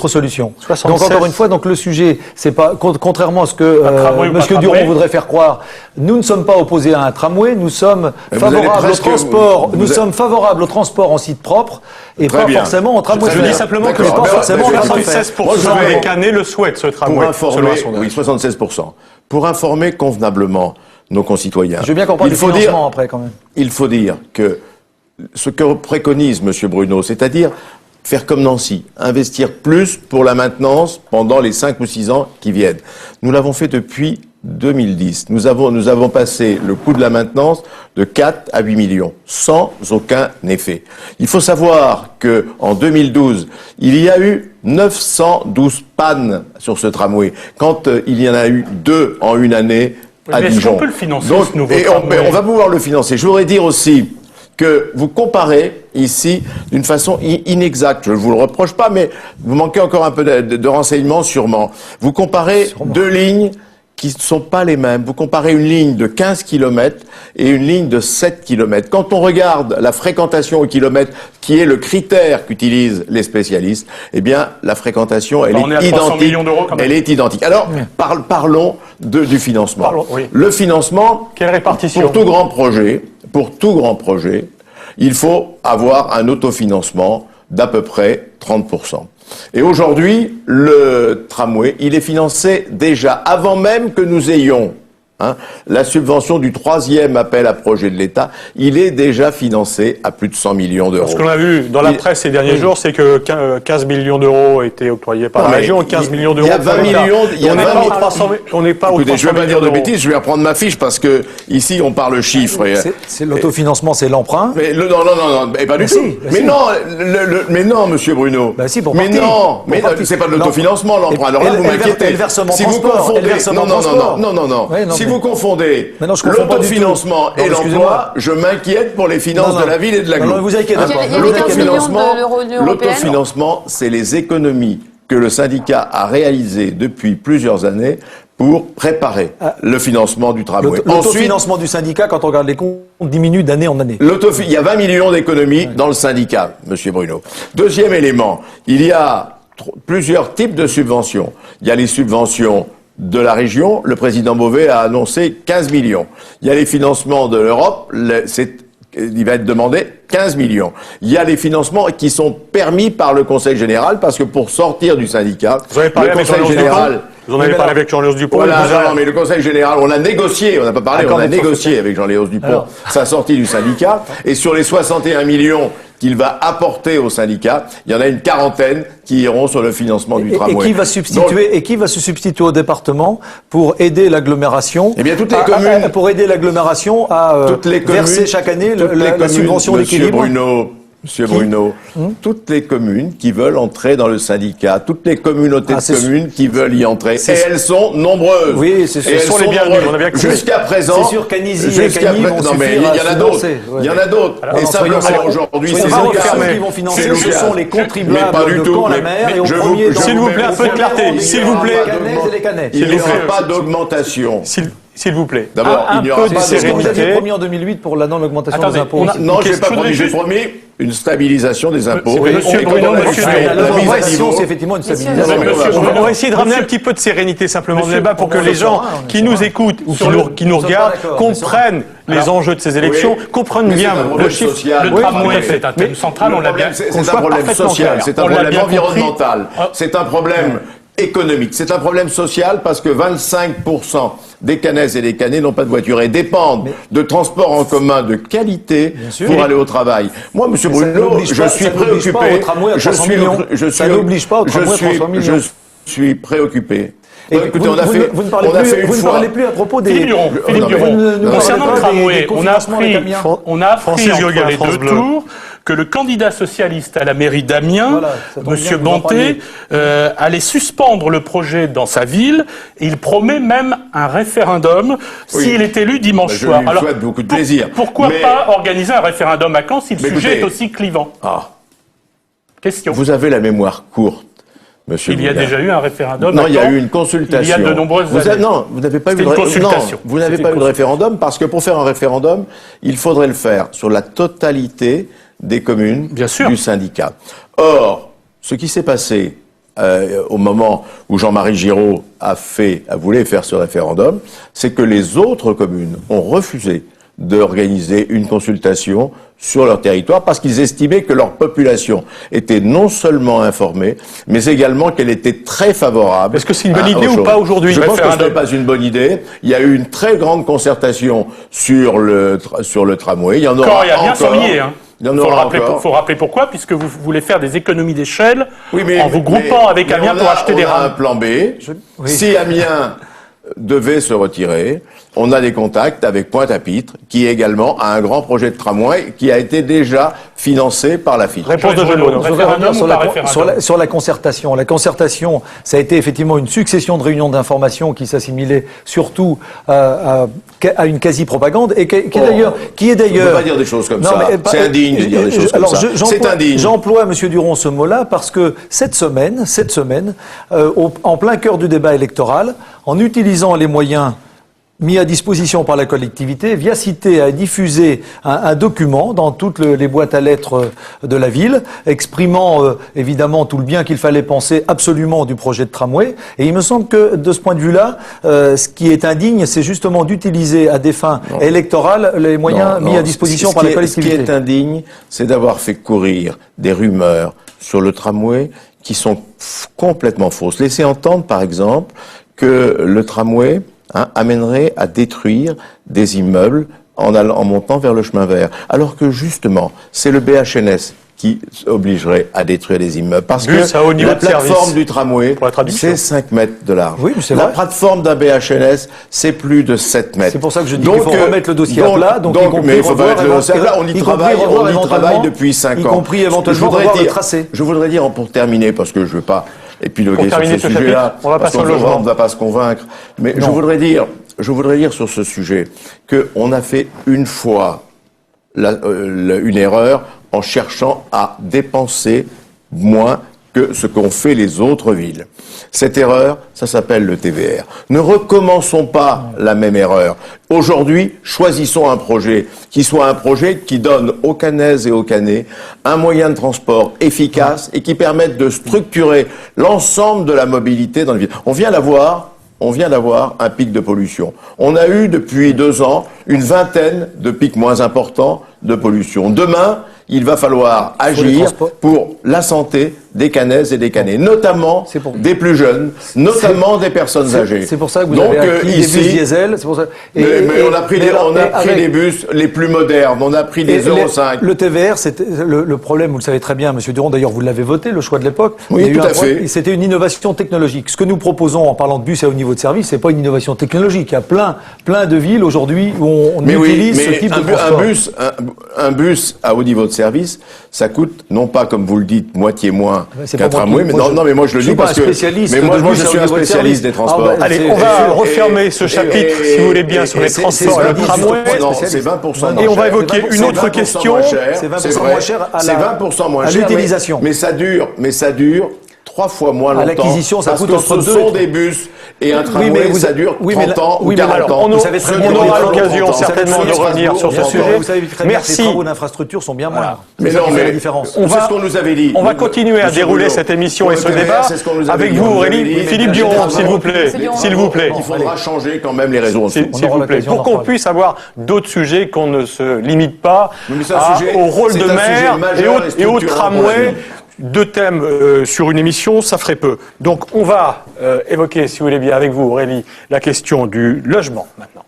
Speaker 4: solutions. 76. Donc encore une fois, donc le sujet, c'est pas contrairement à ce que Monsieur Duron voudrait faire croire. Nous ne sommes pas opposés à un tramway. Nous sommes favorables au transport. Nous sommes favorables au transport en site propre et pas forcément au tramway.
Speaker 1: Je dis simplement que pas forcément 76% des Canets le souhaitent ce tramway.
Speaker 5: Pour informer, oui, 76%. Pour informer convenablement nos concitoyens.
Speaker 4: Je veux bien comprendre le financement après quand même.
Speaker 5: Il faut dire que ce que préconise Monsieur Bruno, c'est-à-dire faire comme Nancy, investir plus pour la maintenance pendant les 5 ou 6 ans qui viennent. Nous l'avons fait depuis 2010. Nous avons passé le coût de la maintenance de 4 à 8 millions, sans aucun effet. Il faut savoir que en 2012, il y a eu 912 pannes sur ce tramway, quand il y en a eu 2 en une année à Dijon.
Speaker 3: Est-ce qu'on peut le financer, ce nouveau
Speaker 5: tramway ? On va pouvoir le financer. Je voudrais dire aussi que vous comparez ici d'une façon inexacte. Je ne vous le reproche pas, mais vous manquez encore un peu de renseignements sûrement. Vous comparez deux lignes qui ne sont pas les mêmes. Vous comparez une ligne de 15 km et une ligne de 7 km. Quand on regarde la fréquentation au kilomètre, qui est le critère qu'utilisent les spécialistes, eh bien, la fréquentation, elle est identique. Elle est identique. Alors, parlons du financement. Le financement,
Speaker 1: quelle répartition ?
Speaker 5: Pour tout grand projet, il faut avoir un autofinancement d'à peu près 30%. Et aujourd'hui, le tramway, il est financé déjà avant même que nous ayons la subvention du 3e appel à projet de l'État. Il est déjà financé à plus de 100 millions d'euros.
Speaker 1: Ce qu'on a vu dans la presse ces derniers jours, c'est que 15 millions d'euros ont été octroyés par la région, 15 millions d'euros.
Speaker 5: Il y a 20 millions.
Speaker 1: On n'est pas aux 300
Speaker 5: Écoutez, je ne vais pas dire de bêtises, je vais reprendre ma fiche parce que ici on parle chiffres.
Speaker 4: C'est l'autofinancement, c'est l'emprunt.
Speaker 5: Mais non, pas du tout. Mais non, Monsieur Bruno.
Speaker 4: Bah si, pour
Speaker 5: mais non, c'est pas de l'autofinancement l'emprunt. Alors là, vous m'inquiétez. Si vous confondez, non. Si vous confondez l'autofinancement et l'emploi, je m'inquiète pour les finances de la ville et de l'agglo.
Speaker 4: Non, vous inquiétez pas.
Speaker 2: Il y avait 15 millions d'euros de l'Union européenne.
Speaker 5: L'autofinancement, c'est les économies que le syndicat a réalisées depuis plusieurs années pour préparer le financement du tramway.
Speaker 4: L'autofinancement du syndicat, quand on regarde les comptes, diminue d'année en année.
Speaker 5: Il y a 20 millions d'économies dans le syndicat, Monsieur Bruno. Deuxième élément, il y a plusieurs types de subventions. Il y a les subventions de la région. Le président Beauvais a annoncé 15 millions. Il y a les financements de l'Europe. Il va être demandé 15 millions. Il y a les financements qui sont permis par le Conseil général, parce que pour sortir du syndicat, le Conseil général...
Speaker 1: Vous en avez parlé avec Jean-Léos Dupont.
Speaker 5: Voilà, non, mais le Conseil général, on a négocié, on n'a pas parlé, on a négocié avec Jean-Léos Dupont sa sortie du syndicat, et sur les 61 millions qu'il va apporter au syndicat, il y en a une quarantaine qui iront sur le financement du tramway.
Speaker 4: Et qui va se substituer au département pour aider l'agglomération?
Speaker 5: Eh bien, toutes les communes.
Speaker 4: Pour aider l'agglomération à verser chaque année la subvention d'équilibre.
Speaker 5: Monsieur Bruno, toutes les communes qui veulent entrer dans le syndicat, toutes les communautés de communes qui veulent y entrer, et elles sont nombreuses.
Speaker 4: Oui, ce sont les bienvenus.
Speaker 5: Jusqu'à présent.
Speaker 4: C'est sûr qu'Anisy et Cagny vont suffire à financer.
Speaker 5: Il y en a d'autres. Et simplement aujourd'hui, c'est
Speaker 4: qui vont financer, ce sont les contribuables de Caen-la-Mer et au premier.
Speaker 1: S'il vous plaît, un peu de clarté. S'il vous plaît.
Speaker 5: Il n'y aura pas d'augmentation.
Speaker 1: S'il vous plaît.
Speaker 5: D'abord, il n'y aura pas
Speaker 4: de sérénité. Vous aviez promis en 2008 pour la non-augmentation des impôts.
Speaker 5: Non, je n'ai pas promis. J'ai promis une stabilisation des impôts.
Speaker 1: Monsieur Bruno,
Speaker 4: c'est effectivement une stabilisation.
Speaker 1: On va essayer de ramener un petit peu de sérénité simplement dans le débat pour que les gens qui nous écoutent ou qui nous regardent comprennent les enjeux de ces élections, comprennent bien le chiffre.
Speaker 3: Le tramway, c'est un thème central, on l'a bien.
Speaker 5: C'est un problème social, c'est un problème environnemental, c'est un problème économique. C'est un problème social parce que 25% des Canaises et des Canais n'ont pas de voiture et dépendent de transports en commun de qualité pour aller au travail. Moi, Monsieur Bruno, je suis préoccupé.
Speaker 4: Ça n'oblige pas au tramway à 300 millions. Ça n'oblige pas au tramway à 300 millions.
Speaker 5: Je suis préoccupé.
Speaker 4: Et
Speaker 5: Écoutez,
Speaker 4: vous ne parlez plus à propos des...
Speaker 3: Philippe Duron, concernant le tramway, on a appris
Speaker 1: Francis
Speaker 3: entre
Speaker 1: Gauguin,
Speaker 3: les
Speaker 1: France
Speaker 3: deux
Speaker 1: Bleu.
Speaker 3: tours que le candidat socialiste à la mairie d'Amiens,
Speaker 4: Voilà, ça tombe
Speaker 3: Monsieur
Speaker 4: bien que vous en
Speaker 3: Bonté, allait suspendre le projet dans sa ville, et il promet même un référendum s'il est élu dimanche
Speaker 5: Je
Speaker 3: soir.
Speaker 5: lui souhaite beaucoup de plaisir.
Speaker 3: Pourquoi
Speaker 5: Mais-
Speaker 3: pas organiser un référendum à Caen si le
Speaker 5: Mais
Speaker 3: sujet
Speaker 5: écoutez-
Speaker 3: est aussi clivant?
Speaker 5: Ah,
Speaker 3: Question.
Speaker 5: vous avez la mémoire courte, monsieur
Speaker 3: Il y a
Speaker 5: Gauguin.
Speaker 3: déjà eu un référendum.
Speaker 5: Non,
Speaker 3: à
Speaker 5: il y a
Speaker 3: Caen.
Speaker 5: eu une consultation.
Speaker 3: Il y a de nombreuses années.
Speaker 5: Non, vous n'avez pas eu
Speaker 3: C'était une consultation.
Speaker 5: Non, vous n'avez
Speaker 3: C'était
Speaker 5: pas
Speaker 3: une
Speaker 5: eu de référendum parce que pour faire un référendum, il faudrait le faire sur la totalité des communes
Speaker 3: Bien sûr.
Speaker 5: du syndicat. Or, ce qui s'est passé au moment où Jean-Marie Giraud voulu faire ce référendum, c'est que les autres communes ont refusé d'organiser une consultation sur leur territoire parce qu'ils estimaient que leur population était non seulement informée, mais également qu'elle était très favorable.
Speaker 1: Est-ce que c'est une bonne
Speaker 5: à
Speaker 1: idée
Speaker 5: autre
Speaker 1: ou
Speaker 5: chose.
Speaker 1: pas aujourd'hui,
Speaker 5: Je
Speaker 1: le
Speaker 5: pense que ce
Speaker 1: référendum
Speaker 5: n'est pas une bonne idée. Il y a eu une très grande concertation sur le tramway. Il y en aura
Speaker 3: Caen et Amiens
Speaker 5: encore.
Speaker 3: sont liés, hein.
Speaker 5: Il y en
Speaker 3: Faut
Speaker 5: aura
Speaker 3: rappeler,
Speaker 5: encore.
Speaker 3: faut rappeler pourquoi, puisque vous voulez faire des économies d'échelle
Speaker 5: Oui, mais-
Speaker 3: en vous groupant
Speaker 5: mais-
Speaker 3: avec
Speaker 5: mais
Speaker 3: Amiens
Speaker 5: on
Speaker 3: pour
Speaker 5: a-
Speaker 3: acheter des
Speaker 5: On a un
Speaker 3: rames.
Speaker 5: plan B.
Speaker 4: Oui.
Speaker 5: Si Amiens devait se retirer, on a des contacts avec Pointe-à-Pitre, qui également a un grand projet de tramway qui a été déjà financé par la FIT.
Speaker 1: Réponse de
Speaker 3: Joël
Speaker 1: Jean
Speaker 3: Bruno.
Speaker 1: Monod.
Speaker 4: Je voudrais
Speaker 3: Référendum
Speaker 4: revenir
Speaker 3: ou pas référendum
Speaker 4: sur la concertation. La concertation, ça a été effectivement une succession de réunions d'information qui s'assimilaient surtout à une quasi-propagande et qui est d'ailleurs...
Speaker 5: On peut pas dire des choses comme ça. C'est indigne de dire des choses comme ça. C'est indigne.
Speaker 4: J'emploie, Monsieur Duron, ce mot-là parce que cette semaine, en plein cœur du débat électoral, en utilisant les moyens mis à disposition par la collectivité, Via Cité a diffusé un document dans toutes les boîtes à lettres de la ville, exprimant évidemment tout le bien qu'il fallait penser absolument du projet de tramway. Et il me semble que de ce point de vue-là, ce qui est indigne, c'est justement d'utiliser à des fins électorales les moyens mis à disposition par la collectivité.
Speaker 5: Ce qui est indigne, c'est d'avoir fait courir des rumeurs sur le tramway qui sont complètement fausses. Laissez entendre, par exemple, que le tramway amènerait à détruire des immeubles en montant vers le chemin vert. Alors que justement, c'est le BHNS qui obligerait à détruire les immeubles. Parce
Speaker 1: Bus
Speaker 5: que
Speaker 1: à haut niveau
Speaker 5: la
Speaker 1: de service.
Speaker 5: plateforme du tramway,
Speaker 1: Pour la traduction.
Speaker 5: c'est 5 mètres de large.
Speaker 4: Oui, mais c'est
Speaker 5: la
Speaker 4: vrai.
Speaker 5: plateforme d'un BHNS, c'est plus de 7 mètres.
Speaker 4: C'est pour ça que je dis qu'il faut remettre le dossier à plat, donc y compris
Speaker 5: mais il faut
Speaker 4: revoir
Speaker 5: remettre le dossier à plat. On y travaille
Speaker 4: éventuellement,
Speaker 5: depuis 5 ans.
Speaker 4: y compris éventuellement revoir le tracé.
Speaker 5: Je voudrais dire, pour terminer, parce que je veux pas épiloguer
Speaker 1: Pour
Speaker 5: sur
Speaker 1: terminer
Speaker 5: ce
Speaker 1: ce
Speaker 5: sujet-là,
Speaker 1: chapitre, on va
Speaker 5: parce
Speaker 1: passer au
Speaker 5: qu'on
Speaker 1: logement.
Speaker 5: ne va pas se convaincre, mais
Speaker 4: Non.
Speaker 5: je voudrais dire sur ce sujet qu'on a fait une fois une erreur en cherchant à dépenser moins que ce qu'ont fait les autres villes. Cette erreur, ça s'appelle le TVR. Ne recommençons pas la même erreur. Aujourd'hui, choisissons un projet qui soit un projet qui donne aux Canaises et aux Canais un moyen de transport efficace et qui permette de structurer l'ensemble de la mobilité dans le ville. On vient d'avoir un pic de pollution. On a eu depuis 2 ans une vingtaine de pics moins importants de pollution. Demain, il va falloir
Speaker 4: les
Speaker 5: agir
Speaker 4: transports.
Speaker 5: pour la santé des Canaises et des Canais, notamment
Speaker 4: C'est pour-
Speaker 5: des plus jeunes, notamment des personnes âgées.
Speaker 4: C'est pour ça que vous
Speaker 5: Donc,
Speaker 4: avez acquis des bus diesel. C'est pour ça.
Speaker 5: mais on a pris des bus les plus modernes, on a pris des Euro 5.
Speaker 4: Le TVR, c'était le problème, vous le savez très bien, Monsieur Duron, d'ailleurs vous l'avez voté, le choix de l'époque.
Speaker 5: Oui,
Speaker 4: Il y a eu
Speaker 5: tout à
Speaker 4: un problème,
Speaker 5: fait.
Speaker 4: C'était une innovation technologique. Ce que nous proposons en parlant de bus à haut niveau de service, c'est pas une innovation technologique. Il y a plein de villes aujourd'hui où on utilise ce type de transport.
Speaker 5: un bus à haut niveau de service, ça coûte, non pas comme vous le dites, moitié moins
Speaker 4: C'est
Speaker 5: qu'un
Speaker 4: pas moi
Speaker 5: tramway,
Speaker 4: qui-
Speaker 5: mais
Speaker 4: moi,
Speaker 5: non, mais moi je le
Speaker 4: je suis
Speaker 5: dis
Speaker 4: pas
Speaker 5: parce
Speaker 4: un
Speaker 5: que,
Speaker 4: spécialiste
Speaker 5: mais moi,
Speaker 4: de
Speaker 5: je
Speaker 4: bus
Speaker 5: suis
Speaker 4: à haut
Speaker 5: un
Speaker 4: niveau de
Speaker 5: spécialiste
Speaker 4: service.
Speaker 5: des transports.
Speaker 4: Ah, bah,
Speaker 1: Allez,
Speaker 4: c'est-
Speaker 1: on va
Speaker 4: et-
Speaker 1: refermer ce chapitre, si vous voulez bien, sur les transports et le tramway.
Speaker 5: Non, c'est 20% moins
Speaker 1: Et on va
Speaker 5: cher.
Speaker 1: évoquer une
Speaker 5: C'est
Speaker 1: autre
Speaker 5: 20%
Speaker 1: question.
Speaker 5: moins cher,
Speaker 4: C'est 20%
Speaker 5: c'est vrai.
Speaker 4: moins cher à la-
Speaker 5: C'est 20% moins
Speaker 4: à
Speaker 5: cher,
Speaker 4: l'utilisation.
Speaker 5: Mais ça dure 3 fois moins longtemps.
Speaker 4: l'acquisition, ça
Speaker 5: parce
Speaker 4: coûte
Speaker 5: que
Speaker 4: entre
Speaker 5: ce
Speaker 4: 2
Speaker 5: sont
Speaker 4: et
Speaker 5: des bus et un
Speaker 4: Oui,
Speaker 5: tramway,
Speaker 4: mais vous
Speaker 5: ça
Speaker 4: avez-
Speaker 5: dure
Speaker 4: oui, mais
Speaker 5: 30
Speaker 4: là-
Speaker 5: ans ou
Speaker 4: oui, mais
Speaker 5: 40
Speaker 4: alors,
Speaker 5: ans.
Speaker 4: vous savez très
Speaker 5: Ce
Speaker 4: bien
Speaker 5: dure
Speaker 4: que les
Speaker 5: pas
Speaker 4: travaux-
Speaker 1: l'occasion,
Speaker 5: longtemps.
Speaker 1: certainement, de revenir sur ce
Speaker 4: Bien sûr,
Speaker 1: sujet.
Speaker 4: vous savez très bien que
Speaker 1: Merci.
Speaker 4: les travaux d'infrastructure sont bien moindres.
Speaker 5: Mais
Speaker 4: C'est ça
Speaker 5: non,
Speaker 4: qui fait
Speaker 5: mais
Speaker 4: la différence.
Speaker 1: On
Speaker 5: c'est
Speaker 1: va-
Speaker 5: ce qu'on nous avait dit.
Speaker 1: On va continuer à
Speaker 5: Monsieur
Speaker 1: dérouler
Speaker 5: Boulot.
Speaker 1: cette émission
Speaker 5: Pour
Speaker 1: et
Speaker 5: le
Speaker 1: ce
Speaker 5: TVR,
Speaker 1: débat
Speaker 5: c'est ce qu'on nous avait
Speaker 1: avec
Speaker 5: dit.
Speaker 1: vous,
Speaker 5: On nous avait
Speaker 1: Aurélie.
Speaker 5: dit,
Speaker 1: Philippe
Speaker 5: mais
Speaker 1: Duron,
Speaker 5: les
Speaker 1: s'il vous plaît.
Speaker 2: Duron.
Speaker 1: S'il vous plaît.
Speaker 5: Il faudra changer quand même les raisons.
Speaker 1: S'il
Speaker 4: On
Speaker 1: s'il
Speaker 4: aura
Speaker 1: vous plaît,
Speaker 4: l'occasion
Speaker 1: pour
Speaker 4: d'en
Speaker 1: qu'on
Speaker 4: reparler.
Speaker 1: puisse avoir d'autres sujets, qu'on ne se limite pas
Speaker 5: Mais c'est un sujet-
Speaker 1: au rôle
Speaker 5: c'est
Speaker 1: de
Speaker 5: un
Speaker 1: maire
Speaker 5: sujet majeur
Speaker 1: et au
Speaker 5: structurant pour la
Speaker 1: tramway.
Speaker 5: ville.
Speaker 1: 2 thèmes sur une émission, ça ferait peu. Donc on va évoquer, si vous voulez bien, avec vous, Aurélie, la question du logement maintenant.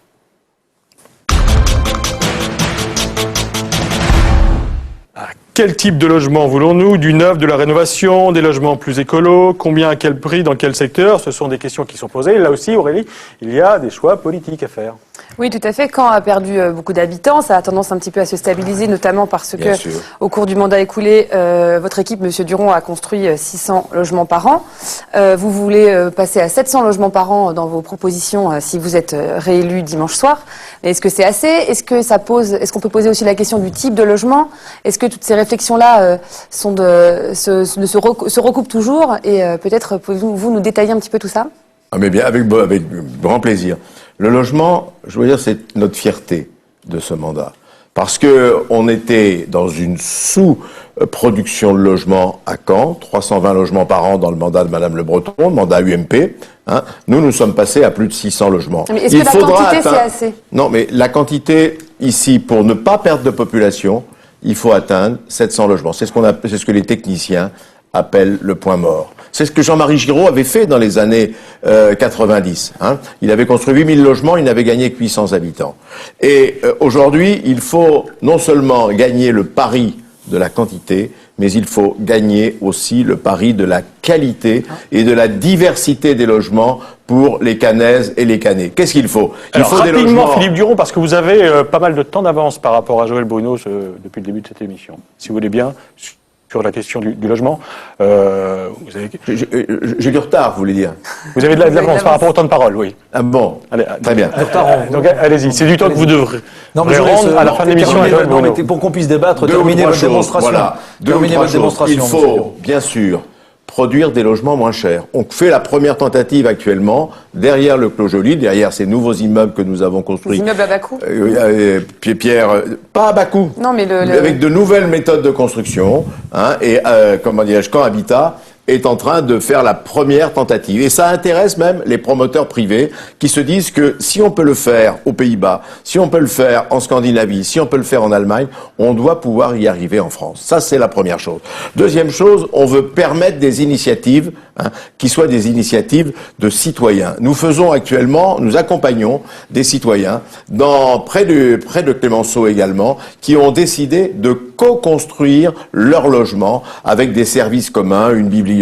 Speaker 1: Quel type de logement voulons-nous? Du neuf, de la rénovation, des logements plus écolos? Combien, à quel prix, dans quel secteur? Ce sont des questions qui sont posées. Là aussi, Aurélie, il y a des choix politiques à faire.
Speaker 2: Oui, tout à fait. Caen a perdu beaucoup d'habitants. Ça a tendance un petit peu à se stabiliser, notamment parce que, au cours du mandat écoulé, votre équipe, Monsieur Duron, a construit 600 logements par an. Vous voulez passer à 700 logements par an dans vos propositions si vous êtes réélu dimanche soir. Mais est-ce que c'est assez? Est-ce qu'on peut poser aussi la question du type de logement? Est-ce que toutes ces réflexions-là se recoupent toujours? Et peut-être pouvez-vous nous détailler un petit peu tout ça?
Speaker 5: Ah mais bien, avec grand plaisir. Le logement, je veux dire, c'est notre fierté de ce mandat. Parce que on était dans une sous-production de logements à Caen, 320 logements par an dans le mandat de Madame Le Breton, le mandat UMP. Hein. Nous sommes passés à plus de 600 logements.
Speaker 2: Mais est-ce que la quantité, c'est assez?
Speaker 5: Non, mais la quantité, ici, pour ne pas perdre de population, il faut atteindre 700 logements. C'est ce que les techniciens appellent le point mort. C'est ce que Jean-Marie Giraud avait fait dans les années 90. Hein. Il avait construit 8000 logements, il n'avait gagné que 800 habitants. Et aujourd'hui, il faut non seulement gagner le pari de la quantité, mais il faut gagner aussi le pari de la qualité et de la diversité des logements pour les Canaises et les Canais. Qu'est-ce qu'il faut? Il faut
Speaker 1: rapidement,
Speaker 5: des logements...
Speaker 1: Philippe Duron, parce que vous avez pas mal de temps d'avance par rapport à Joël Bruno depuis le début de cette émission. Si vous voulez bien... sur la question du logement.
Speaker 5: J'ai du retard, vous voulez dire?
Speaker 1: Vous avez de l'avance par rapport au temps de parole, oui.
Speaker 5: Ah bon,
Speaker 1: allez,
Speaker 5: très bien.
Speaker 1: Donc allez-y, c'est du temps que vous devrez rendre à la fin de l'émission.
Speaker 4: Pour qu'on puisse débattre, terminer votre démonstration.
Speaker 5: Voilà, il faut, bien sûr, produire des logements moins chers. On fait la première tentative actuellement, derrière le Clos Joly, derrière ces nouveaux immeubles que nous avons construits.
Speaker 2: Des immeubles à bas coût?
Speaker 5: Pierre, pas à bas coût.
Speaker 2: Non, mais
Speaker 5: avec de nouvelles méthodes de construction, hein, et, comment dirais-je, Caen Habitat est en train de faire la première tentative. Et ça intéresse même les promoteurs privés qui se disent que si on peut le faire aux Pays-Bas, si on peut le faire en Scandinavie, si on peut le faire en Allemagne, on doit pouvoir y arriver en France. Ça, c'est la première chose. Deuxième chose, on veut permettre des initiatives, hein, qui soient des initiatives de citoyens. Nous accompagnons des citoyens près de Clemenceau également, qui ont décidé de co-construire leur logement avec des services communs, une bibliothèque,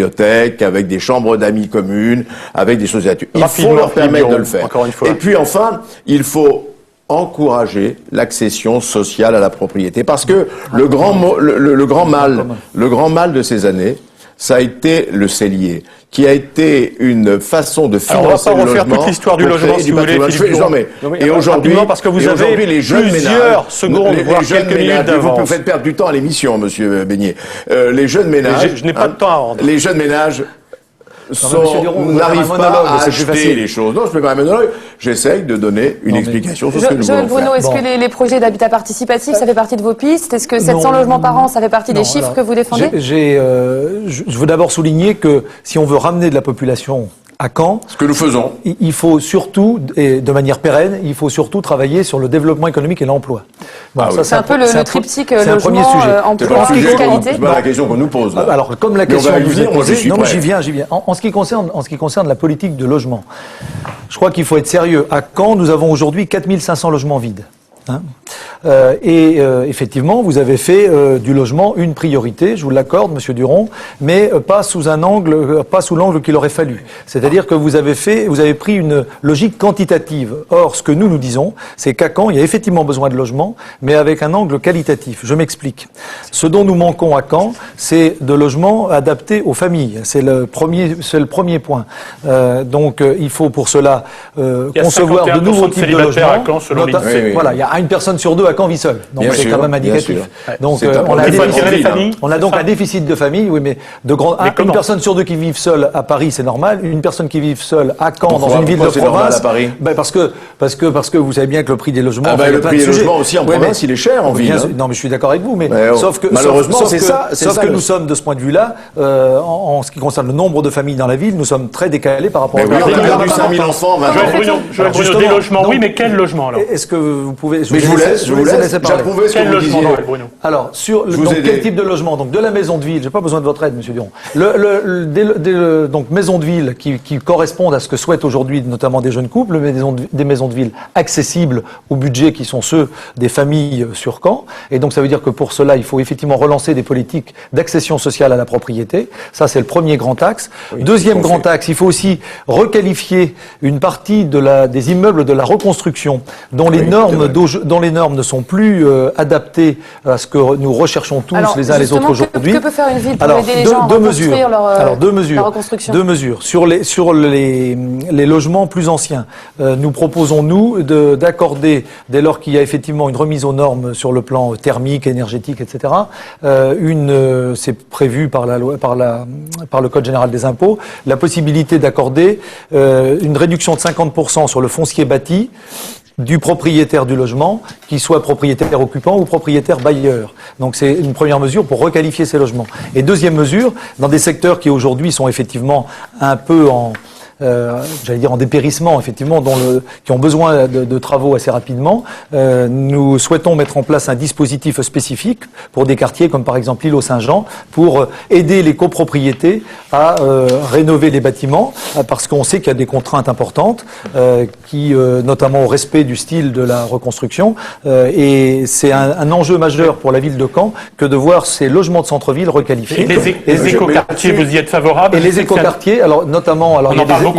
Speaker 5: avec des chambres d'amis communes, avec des choses là-dessus. Il faut leur permettre de le faire. Et puis enfin, il faut encourager l'accession sociale à la propriété. Parce que le grand mal de ces années, ça a été le cellier, qui a été une façon de financer le logement.
Speaker 1: On va pas refaire toute l'histoire du logement, si vous voulez.
Speaker 5: Et aujourd'hui,
Speaker 1: parce que vous avez
Speaker 5: les jeunes
Speaker 1: plusieurs secondes, voire quelques minutes d'avance.
Speaker 5: Vous faites perdre du temps à l'émission, monsieur Beignet. Les jeunes ménages...
Speaker 1: Je n'ai pas de temps à rendre.
Speaker 5: Les jeunes ménages... n'arrive pas à acheter les choses. Non, je ne fais pas un monologue. J'essaye de donner une explication sur ce que nous voulons faire.
Speaker 2: Bruno, est-ce que les projets d'habitat participatif, ça fait partie de vos pistes? Est-ce que 700 logements par an, ça fait partie des chiffres que vous défendez?
Speaker 4: Je veux d'abord souligner que si on veut ramener de la population à Caen,
Speaker 5: ce que nous faisons,
Speaker 4: il faut surtout, et de manière pérenne, il faut surtout travailler sur le développement économique et l'emploi.
Speaker 2: Bon, c'est un peu le triptyque logement, emploi,
Speaker 5: fiscalité.
Speaker 2: fiscalité.
Speaker 5: C'est pas la question qu'on nous pose. Là.
Speaker 4: Alors, comme la question vous est posée,
Speaker 5: non,
Speaker 4: j'y viens. En ce qui concerne la politique de logement, je crois qu'il faut être sérieux. À Caen, nous avons aujourd'hui 4500 logements vides. Hein, effectivement, vous avez fait du logement une priorité, je vous l'accorde, Monsieur Duron, mais pas sous l'angle qu'il aurait fallu. C'est-à-dire que vous avez pris une logique quantitative. Or, ce que nous disons, c'est qu'à Caen, il y a effectivement besoin de logements, mais avec un angle qualitatif. Je m'explique. Ce dont nous manquons à Caen, c'est de logements adaptés aux familles. C'est le premier point. Donc, il faut pour cela concevoir de nouveaux types de logements.
Speaker 3: À Caen, selon l'INSEE.
Speaker 4: Voilà, il y a une personne sur deux à Caen vit seule. Donc c'est quand même indicatif. Donc on a donc un déficit de famille, oui, mais une personne sur deux qui vivent seule à Paris, c'est normal. Une personne qui vit seule à Caen, dans une ville de province, parce que vous savez bien que le prix des logements,
Speaker 5: le prix des logements aussi en province, il est cher en ville.
Speaker 4: Non, mais je suis d'accord avec vous, mais sauf que
Speaker 5: malheureusement c'est ça.
Speaker 4: Sauf que nous sommes de ce point de vue-là, en ce qui concerne le nombre de familles dans la ville, nous sommes très décalés par rapport.
Speaker 5: On a perdu 5000 enfants.
Speaker 3: Bruno, des logements, oui, mais quel logement alors?
Speaker 4: Est-ce que vous pouvez
Speaker 5: Mais je vous laisse, j'approuvais ce que
Speaker 3: Quel
Speaker 5: vous
Speaker 3: logement,
Speaker 5: disiez.
Speaker 3: Noël Bruno?
Speaker 4: Alors, quel type de logement? Donc, de la maison de ville, j'ai pas besoin de votre aide, monsieur Duron. Donc, maisons de ville qui correspondent à ce que souhaitent aujourd'hui notamment des jeunes couples, mais des maisons de ville accessibles au budget qui sont ceux des familles sur Caen. Et donc, ça veut dire que pour cela, il faut effectivement relancer des politiques d'accession sociale à la propriété. Ça, c'est le premier grand axe. Deuxième grand axe, il faut aussi requalifier une partie des immeubles de la reconstruction dont les normes ne sont plus adaptées à ce que nous recherchons tous les uns les autres aujourd'hui.
Speaker 2: Que peut faire une ville pour aider les gens à reconstruire leur reconstruction?
Speaker 4: Deux mesures. Sur les logements plus anciens, nous proposons, nous, d'accorder, dès lors qu'il y a effectivement une remise aux normes sur le plan thermique, énergétique, etc., c'est prévu par le Code général des impôts, la possibilité d'accorder une réduction de 50% sur le foncier bâti du propriétaire du logement, qu'il soit propriétaire occupant ou propriétaire bailleur. Donc c'est une première mesure pour requalifier ces logements. Et deuxième mesure, dans des secteurs qui aujourd'hui sont effectivement un peu en dépérissement, effectivement, qui ont besoin de travaux assez rapidement. Nous souhaitons mettre en place un dispositif spécifique pour des quartiers comme par exemple l'île aux Saint-Jean, pour aider les copropriétés à rénover les bâtiments, parce qu'on sait qu'il y a des contraintes importantes, notamment au respect du style de la reconstruction. Et c'est un enjeu majeur pour la ville de Caen que de voir ces logements de centre-ville requalifiés.
Speaker 3: Les écoquartiers, vous y êtes favorable?
Speaker 4: Et les écoquartiers, il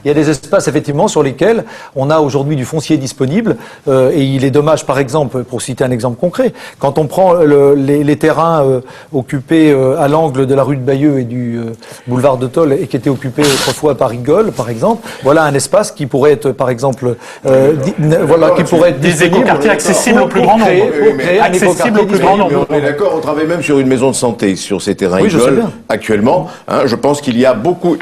Speaker 4: y a des espaces effectivement sur lesquels on a aujourd'hui du foncier disponible, et il est dommage, par exemple, pour citer un exemple concret, quand on prend les terrains occupés à l'angle de la rue de Bayeux et du boulevard de Tôle, et qui étaient occupés autrefois par Rigole, par exemple, voilà un espace qui pourrait être, par exemple, qui pourrait être
Speaker 3: des écoquartiers accessibles au plus grand nombre.
Speaker 4: Accessible au plus grand nombre.
Speaker 5: On est d'accord, on travaille même sur une maison de santé sur ces terrains Rigole actuellement. Je pense qu'il y a beaucoup.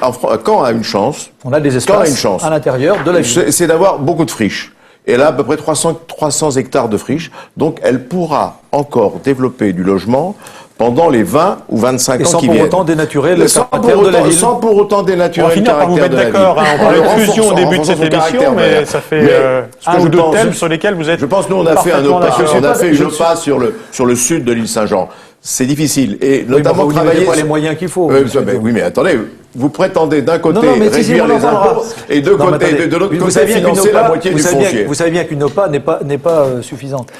Speaker 5: Caen a une chance.
Speaker 4: On a des espaces à l'intérieur de la ville.
Speaker 5: C'est d'avoir beaucoup de friches. Elle a à peu près 300 hectares de friches. Donc, elle pourra encore développer du logement pendant les 20 ou 25 ans qui viennent.
Speaker 4: Et sans pour autant dénaturer le caractère de la ville.
Speaker 5: Sans pour autant dénaturer le caractère de la ville.
Speaker 1: On va finir par vous mettre d'accord. On parlait de fusion au début de cette émission, mais ça fait un ou deux thèmes sur lesquels vous êtes.
Speaker 5: Je pense que nous, on a fait une OPA sur le sud de l'île Saint-Jean. C'est difficile. Et notamment
Speaker 4: vous n'avez pas les moyens qu'il faut.
Speaker 5: Oui, mais attendez. Vous prétendez d'un côté réduire les impôts et de l'autre côté financer la moitié du foncier.
Speaker 4: Vous savez bien qu'une OPA n'est pas suffisante.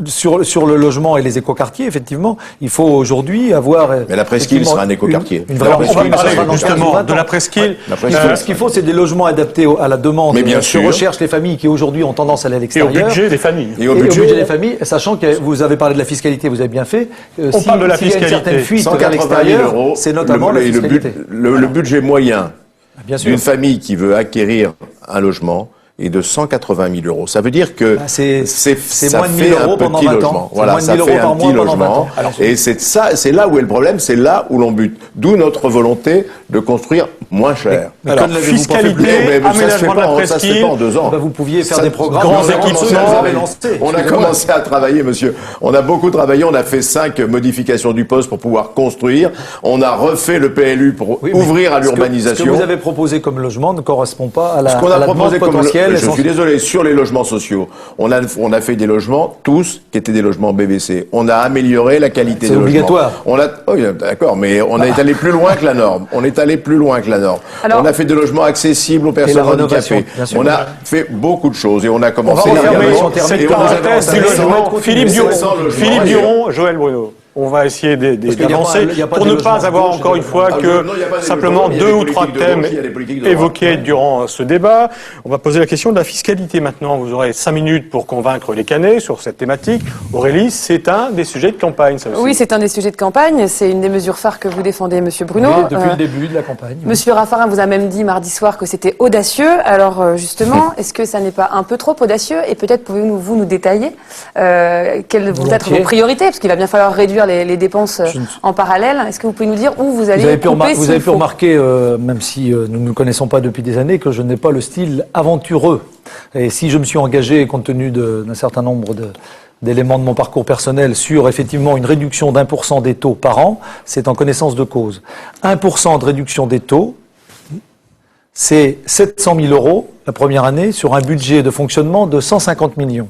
Speaker 4: Sur le logement et les écoquartiers, effectivement, il faut aujourd'hui avoir...
Speaker 5: Mais la presqu'île sera un écoquartier.
Speaker 1: On va parler justement de la presqu'île.
Speaker 4: Ce qu'il faut, c'est des logements adaptés à la demande que recherchent les familles qui aujourd'hui ont tendance à aller à l'extérieur.
Speaker 3: Et au budget des familles.
Speaker 4: Et au budget des familles, sachant que vous avez parlé de la fiscalité, vous avez bien fait.
Speaker 1: On parle de la fiscalité.
Speaker 4: S'il y a une certaine fuite vers l'extérieur, c'est notamment la fiscalité.
Speaker 5: Le budget moyen d'une famille qui veut acquérir un logement est de 180 000 euros. Ça veut dire que ça fait un petit logement. Voilà, ça fait un petit logement. Et c'est là où est le problème, c'est là où l'on bute. D'où notre volonté de construire moins cher.
Speaker 1: Alors, fiscalité, aménagement de la presqu'île.
Speaker 5: Ça se fait pas en 2 ans.
Speaker 4: Vous pouviez faire des programmes.
Speaker 1: Grands équipements.
Speaker 5: On a commencé à travailler, monsieur. On a beaucoup travaillé. On a fait 5 modifications du poste pour pouvoir construire. On a refait le PLU pour ouvrir à l'urbanisation.
Speaker 4: Ce que vous avez proposé comme logement ne correspond pas à la demande potentielle.
Speaker 5: Je suis désolé, sur les logements sociaux, on a fait des logements, tous, qui étaient des logements BBC. On a amélioré la qualité des logements.
Speaker 4: C'est obligatoire.
Speaker 5: Oui, d'accord, mais on est allé plus loin que la norme. On a fait des logements accessibles aux personnes handicapées. On a fait beaucoup de choses et on a commencé
Speaker 1: à cette parenthèse du logement. Philippe Duron, Joël Bruno. On va essayer d'avancer pour ne pas avoir encore une fois que simplement 2 ou 3 thèmes évoqués durant ce débat. On va poser la question de la fiscalité maintenant. Vous aurez 5 minutes pour convaincre les Canets sur cette thématique. Aurélie, c'est un des sujets de campagne, ça aussi.
Speaker 2: Oui, c'est un des sujets de campagne. C'est une des mesures phares que vous défendez, Monsieur Bruno.
Speaker 4: Oui, depuis le début de la campagne.
Speaker 2: Monsieur Raffarin vous a même dit mardi soir que c'était audacieux. Alors justement, est-ce que ça n'est pas un peu trop audacieux? Et peut-être pouvez-vous nous détailler quelles vont être vos priorités? Parce qu'il va bien falloir réduire les dépenses en parallèle. Est-ce que vous pouvez nous dire où vous allez couper?
Speaker 4: Vous avez pu remarquer, même si nous ne nous connaissons pas depuis des années, que je n'ai pas le style aventureux. Et si je me suis engagé, compte tenu d'un certain nombre d'éléments de mon parcours personnel, sur effectivement une réduction d'1% des taux par an, c'est en connaissance de cause. 1% de réduction des taux, c'est 700 000 euros la première année, sur un budget de fonctionnement de 150 millions.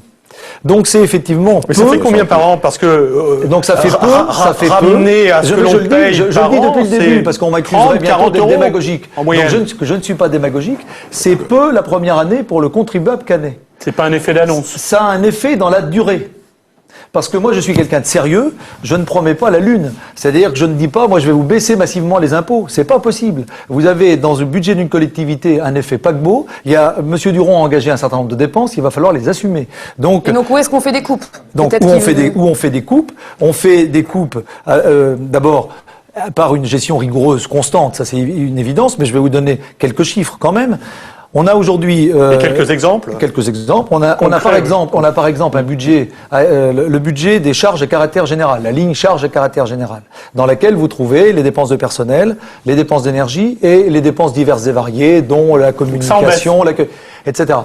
Speaker 4: Donc c'est effectivement
Speaker 1: Mais ça fait combien par an? Parce que
Speaker 4: donc ça fait peu, ça fait
Speaker 1: ramener
Speaker 4: peu.
Speaker 1: à ce que l'on paye
Speaker 4: je le dis depuis le début parce qu'on m'accuserait bientôt d'être démagogique.
Speaker 1: En moyenne.
Speaker 4: Donc je ne suis pas démagogique. C'est peu la première année pour le contribuable canet.
Speaker 3: C'est pas un effet d'annonce.
Speaker 4: Ça a un effet dans la durée. Parce que moi, je suis quelqu'un de sérieux, je ne promets pas la lune. C'est-à-dire que je ne dis pas, moi, je vais vous baisser massivement les impôts. C'est pas possible. Vous avez, dans le budget d'une collectivité, un effet paquebot. Il y a, Monsieur Duron a engagé un certain nombre de dépenses, il va falloir les assumer. Donc,
Speaker 2: Et donc où est-ce qu'on fait des coupes?
Speaker 4: où on fait des coupes? On fait des coupes, d'abord, par une gestion rigoureuse, constante. Ça, c'est une évidence, mais je vais vous donner quelques chiffres quand même. On a aujourd'hui
Speaker 1: et quelques exemples.
Speaker 4: Quelques exemples. On a par exemple un budget, le budget des charges à caractère général, la ligne charges à caractère général, dans laquelle vous trouvez les dépenses de personnel, les dépenses d'énergie et les dépenses diverses et variées, dont la communication, etc.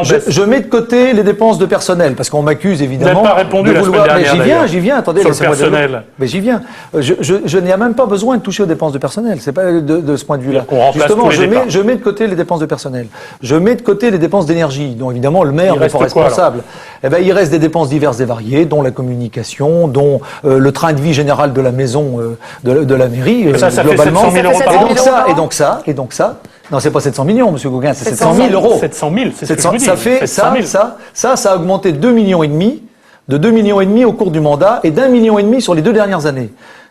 Speaker 4: Je mets de côté les dépenses de personnel parce qu'on m'accuse évidemment.
Speaker 3: Vous n'avez pas répondu la semaine dernière.
Speaker 4: Mais j'y viens. Attendez,
Speaker 3: sur le personnel.
Speaker 4: Mais j'y viens. Je n'ai même pas besoin de toucher aux dépenses de personnel. C'est pas de ce point de vue-là. Justement, je mets de côté les dépenses de personnel. Je mets de côté les dépenses d'énergie, dont évidemment le maire n'est pas responsable. Eh ben, il reste des dépenses diverses et variées, dont la communication, dont le train de vie général de la maison de la mairie,
Speaker 3: ça
Speaker 4: globalement.
Speaker 3: Fait 700 000 euros
Speaker 4: et donc ça. Non, c'est pas 700 millions, Monsieur Gauguin, c'est 700 000 euros.
Speaker 3: 700 000, c'est ce que je vous dis.
Speaker 4: Ça fait ça a augmenté de 2,5 millions au cours du mandat et d'1,5 million sur les 2 dernières années.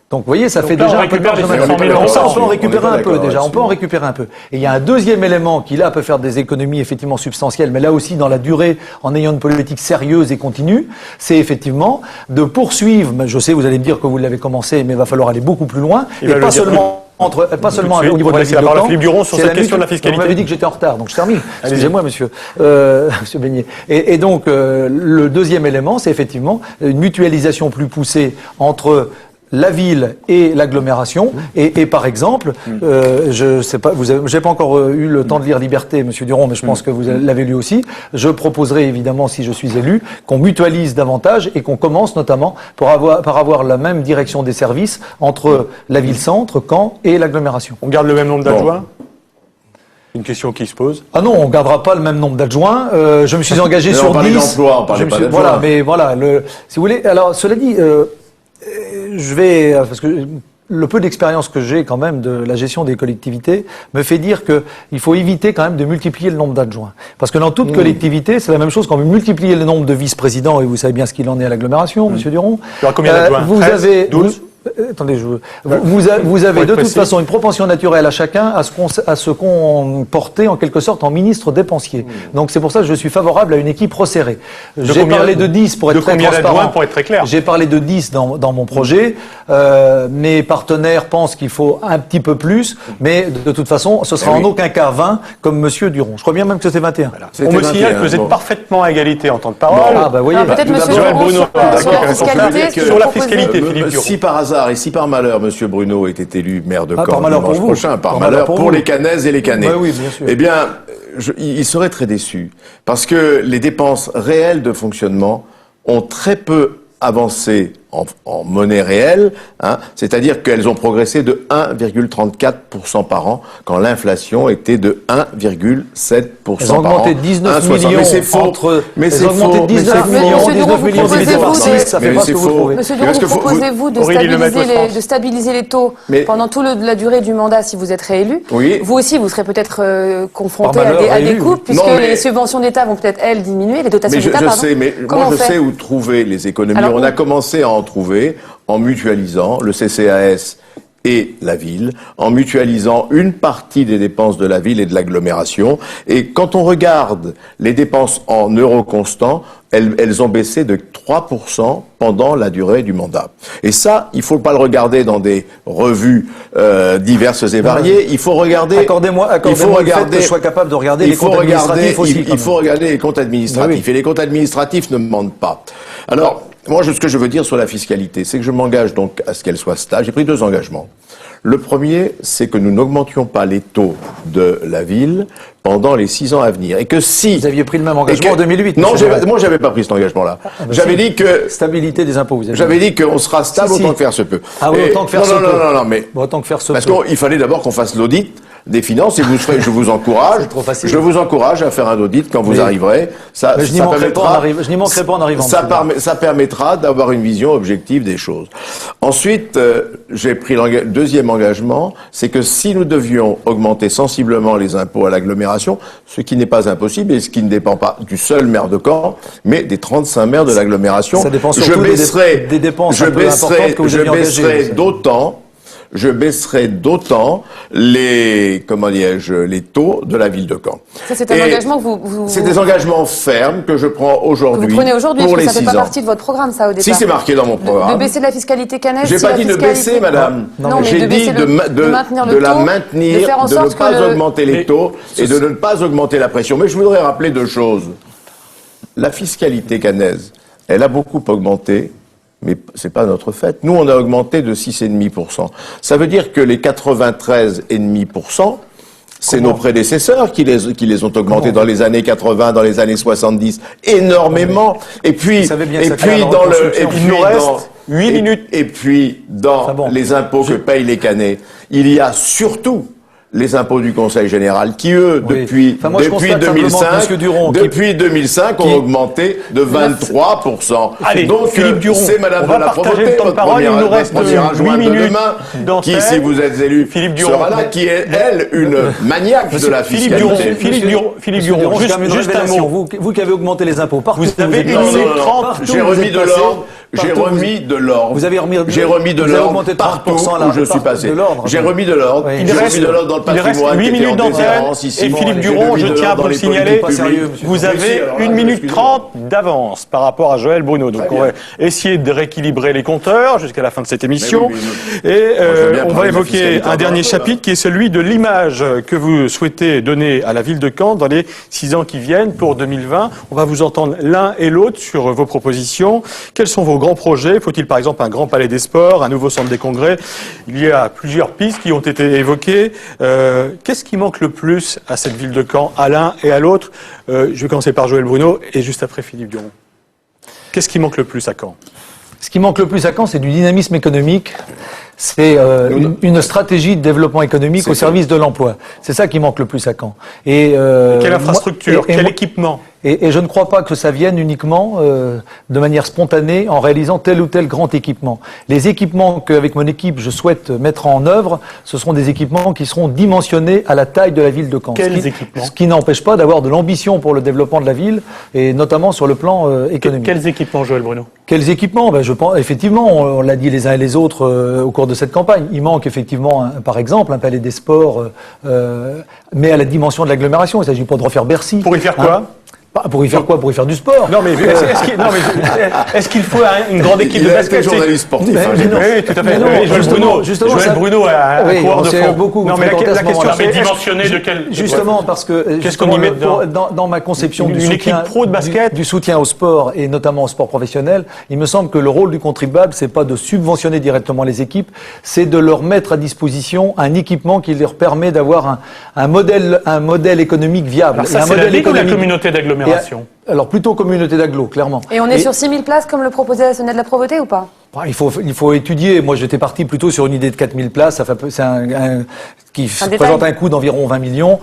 Speaker 4: Donc, vous voyez, ça fait déjà un peu de marge de manœuvre. On peut en récupérer un peu, déjà. On peut en récupérer un peu. Et il y a un deuxième élément qui, là, peut faire des économies effectivement substantielles, mais là aussi dans la durée, en ayant une politique sérieuse et continue, c'est effectivement de poursuivre, je sais, vous allez me dire que vous l'avez commencé, mais il va falloir aller beaucoup plus loin, et pas seulement au niveau de la ville de Philippe
Speaker 1: Duron sur cette question de la fiscalité.
Speaker 4: Vous m'avez dit que j'étais en retard, donc je termine. Excusez-moi, monsieur Beignet. Et donc, le deuxième élément, c'est effectivement une mutualisation plus poussée entre la ville et l'agglomération. Et par exemple, je sais pas, j'ai pas encore eu le temps de lire Liberté, Monsieur Duron, mais je pense que vous l'avez lu aussi. Je proposerai évidemment, si je suis élu, qu'on mutualise davantage et qu'on commence notamment par avoir la même direction des services entre la ville-centre, Caen et l'agglomération.
Speaker 1: On garde le même nombre d'adjoints? Une question qui se pose.
Speaker 4: Ah non, on gardera pas le même nombre d'adjoints. Je me suis engagé sur 10.
Speaker 5: On parlait pas d'emploi.
Speaker 4: Voilà, mais voilà, si vous voulez. Alors, cela dit, parce que le peu d'expérience que j'ai quand même de la gestion des collectivités me fait dire qu'il faut éviter quand même de multiplier le nombre d'adjoints. Parce que dans toute collectivité, c'est la même chose quand vous multipliez le nombre de vice-présidents, et vous savez bien ce qu'il en est à l'agglomération, Monsieur Duron.
Speaker 1: Il y aura combien d'adjoints?
Speaker 4: Vous
Speaker 1: 13,
Speaker 4: avez
Speaker 1: 12
Speaker 4: Attendez, vous avez de toute façon une propension naturelle à chacun à se comporter en quelque sorte en ministre dépensier. Donc c'est pour ça que je suis favorable à une équipe resserrée. J'ai parlé de 10 pour être très transparent.
Speaker 1: Pour être très clair.
Speaker 4: J'ai parlé de 10 dans mon projet. Mes partenaires pensent qu'il faut un petit peu plus, mais de toute façon, ce sera en aucun cas 20 comme Monsieur Duron. Je crois bien même que c'était 21. Voilà.
Speaker 1: On me signale que vous êtes parfaitement à égalité en temps de parole.
Speaker 4: Ah bah voyez.
Speaker 2: Peut-être Monsieur Duron
Speaker 1: sur la fiscalité, Philippe Duron.
Speaker 5: Si par hasard et si par malheur Monsieur Bruno était élu maire de Caen
Speaker 4: par malheur
Speaker 5: dimanche
Speaker 4: pour
Speaker 5: prochain, par malheur pour les Canaises et les Canais,
Speaker 4: oui, bien sûr.
Speaker 5: eh bien, il serait très déçu parce que les dépenses réelles de fonctionnement ont très peu avancé en monnaie réelle, hein, c'est-à-dire qu'elles ont progressé de 1,34% par an, quand l'inflation était de 1,7% par an.
Speaker 4: Elles ont augmenté de 19 millions
Speaker 5: mais c'est faux.
Speaker 4: Mais c'est faux. 19 millions divisé par 6, ça fait pas ce que vous trouvez.
Speaker 2: Monsieur Duron, proposez-vous de stabiliser les taux pendant toute la durée du mandat si vous êtes réélu?
Speaker 5: Oui.
Speaker 2: Vous aussi, vous serez peut-être confronté à des coupes, puisque les subventions d'État vont peut-être, elles, diminuer, les dotations d'État, pardon.
Speaker 5: Moi je sais où trouver les économies. On a commencé à en trouver en mutualisant le CCAS et la ville, en mutualisant une partie des dépenses de la ville et de l'agglomération. Et quand on regarde les dépenses en euros constants, elles ont baissé de 3% pendant la durée du mandat. Et ça, il faut pas le regarder dans des revues diverses et variées. Il faut regarder.
Speaker 4: Accordez-moi le fait que je sois capable de regarder les comptes administratifs aussi.
Speaker 5: Il faut regarder les comptes administratifs. Oui. Et les comptes administratifs ne mentent pas. Alors, moi, ce que je veux dire sur la fiscalité, c'est que je m'engage donc à ce qu'elle soit stable. J'ai pris 2 engagements. Le premier, c'est que nous n'augmentions pas les taux de la ville pendant les 6 ans à venir. Et que si...
Speaker 4: Vous aviez pris le même engagement en 2008.
Speaker 5: Non, moi, j'avais pas pris cet engagement-là. J'avais dit que...
Speaker 4: Stabilité des impôts, vous avez dit.
Speaker 5: J'avais dit qu'on sera stable autant que faire se peut.
Speaker 4: Ah oui, autant que faire se peut.
Speaker 5: Non, mais...
Speaker 4: Autant que faire se peut.
Speaker 5: Parce qu'il fallait d'abord qu'on fasse l'audit des finances et je vous encourage.
Speaker 4: trop facile.
Speaker 5: Je vous encourage à faire un audit quand vous arriverez.
Speaker 4: Je n'y manquerai pas en arrivant.
Speaker 5: Ça permettra d'avoir une vision objective des choses. Ensuite, j'ai pris deuxième engagement, c'est que si nous devions augmenter sensiblement les impôts à l'agglomération, ce qui n'est pas impossible et ce qui ne dépend pas du seul maire de Caen, mais des 35 maires de l'agglomération,
Speaker 4: ça dépend surtout des dépenses un peu importantes que vous avez engagées.
Speaker 5: Je baisserai d'autant les taux de la ville de Caen.
Speaker 2: Ça, c'est un engagement que vous...
Speaker 5: C'est des engagements fermes que je prends aujourd'hui.
Speaker 2: Que vous prenez aujourd'hui,
Speaker 5: pour
Speaker 2: parce
Speaker 5: les
Speaker 2: que ça ne fait
Speaker 5: 6
Speaker 2: pas
Speaker 5: ans.
Speaker 2: partie de votre programme, ça, au départ.
Speaker 5: Si, c'est marqué dans mon programme.
Speaker 2: De baisser la fiscalité cannaise.
Speaker 5: J'ai pas dit de baisser, madame.
Speaker 2: Non, mais
Speaker 5: j'ai dit de
Speaker 2: maintenir le taux,
Speaker 5: la maintenir,
Speaker 2: de faire en
Speaker 5: de ne
Speaker 2: sorte
Speaker 5: pas
Speaker 2: que
Speaker 5: augmenter les taux et de ne pas augmenter la pression. Mais je voudrais rappeler 2 choses. La fiscalité cannaise, elle a beaucoup augmenté. Mais c'est pas notre fait. Nous, on a augmenté de 6,5%. Ça veut dire que les 93,5%, c'est nos prédécesseurs qui les ont augmentés dans les années 80, dans les années 70, énormément. Et puis,
Speaker 1: il nous reste 8 minutes.
Speaker 5: Et puis, dans les impôts que payent les Canets, il y a surtout les impôts du Conseil général, qui eux, depuis 2005, ont augmenté de 23%.
Speaker 1: Allez,
Speaker 5: donc,
Speaker 1: Philippe Duron,
Speaker 5: c'est Madame de la Provoté,
Speaker 1: votre parole. Il nous reste 8 minutes
Speaker 5: demain, qui, si vous êtes élu, sera là, qui est, elle, une maniaque de la fiscalité.
Speaker 1: Philippe Duron, juste un mot.
Speaker 4: Vous qui avez augmenté les impôts partout.
Speaker 1: Vous avez 1 minute 30.
Speaker 5: J'ai remis de l'ordre. J'ai remis de l'ordre.
Speaker 4: Vous avez remis
Speaker 5: J'ai remis de l'ordre partout où je suis passé. J'ai remis de l'ordre. J'ai remis de l'ordre dans le patrimoine.
Speaker 1: 8 minutes d'antenne. Et Philippe Duron, je tiens à vous le signaler, vous avez 1 minute 30 d'avance par rapport à Joël Bruno. Donc on va essayer de rééquilibrer les compteurs jusqu'à la fin de cette émission. Et on va évoquer un dernier chapitre qui est celui de l'image que vous souhaitez donner à la ville de Caen dans les 6 ans qui viennent pour 2020. On va vous entendre l'un et l'autre sur vos propositions. Quels sont vos grands projets? Faut-il par exemple un grand palais des sports, un nouveau centre des congrès? Il y a plusieurs pistes qui ont été évoquées. Qu'est-ce qui manque le plus à cette ville de Caen, à l'un et à l'autre? Je vais commencer par Joël Bruno et juste après Philippe Duron. Qu'est-ce qui manque le plus à Caen?
Speaker 4: Ce qui manque le plus à Caen, c'est du dynamisme économique. C'est une stratégie de développement économique au service de l'emploi. C'est ça qui manque le plus à Caen. Et
Speaker 1: quelle infrastructure, quel équipement?
Speaker 4: Et je ne crois pas que ça vienne uniquement de manière spontanée en réalisant tel ou tel grand équipement. Les équipements qu'avec mon équipe je souhaite mettre en œuvre, ce seront des équipements qui seront dimensionnés à la taille de la ville de Caen.
Speaker 1: Quels équipements?
Speaker 4: Ce qui n'empêche pas d'avoir de l'ambition pour le développement de la ville, et notamment sur le plan économique.
Speaker 3: Quels équipements, Joël Bruno? Quels
Speaker 4: équipements? Je pense, effectivement, on l'a dit les uns et les autres au cours de cette campagne. Il manque effectivement, par exemple, un palais des sports, mais à la dimension de l'agglomération. Il ne s'agit pas de refaire Bercy.
Speaker 1: Pour y faire quoi?
Speaker 4: Pour y faire quoi? Pour y faire du sport.
Speaker 1: Non, mais est-ce qu'il faut une grande équipe de basket?
Speaker 5: Journaliste sportif.
Speaker 1: Oui, tout à fait. Joël Bruno a un coureur de fond.
Speaker 4: Beaucoup.
Speaker 1: Non, mais la question, c'est
Speaker 3: dimensionné de quel?
Speaker 4: Justement, parce que
Speaker 1: qu'est-ce qu'on y met
Speaker 4: dans ma conception
Speaker 1: une équipe pro de basket,
Speaker 4: du soutien au sport et notamment au sport professionnel, il me semble que le rôle du contribuable, c'est pas de subventionner directement les équipes, c'est de leur mettre à disposition un équipement qui leur permet d'avoir un modèle économique viable.
Speaker 3: Alors ça, c'est la Ligue ou la communauté d'agglomération?
Speaker 4: Alors plutôt communauté d'agglo, clairement.
Speaker 2: Et on est sur 6000 places comme le proposait la Sonnette de la Provoté ou pas?
Speaker 4: Il faut étudier. Moi, j'étais parti plutôt sur une idée de 4000 places. C'est qui présente un coût d'environ 20 millions.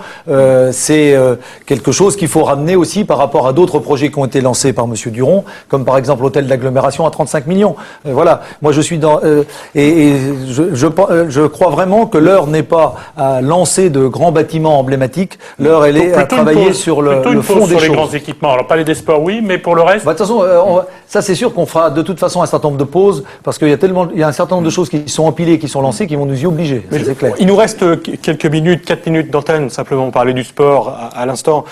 Speaker 4: C'est quelque chose qu'il faut ramener aussi par rapport à d'autres projets qui ont été lancés par Monsieur Duron, comme par exemple l'hôtel d'agglomération à 35 millions. Voilà. Moi, je suis dans je crois vraiment que l'heure n'est pas à lancer de grands bâtiments emblématiques. L'heure, elle est à travailler sur le fond des choses.
Speaker 3: Sur les grands équipements. Alors, palais des sports, oui, mais pour le reste.
Speaker 4: De toute façon, ça c'est sûr qu'on fera de toute façon un certain nombre de pauses. Parce qu'il y a un certain nombre de choses qui sont empilées, qui sont lancées, qui vont nous y obliger. C'est clair.
Speaker 1: Il nous reste quelques minutes, 4 minutes d'antenne, simplement parler du sport à l'instant.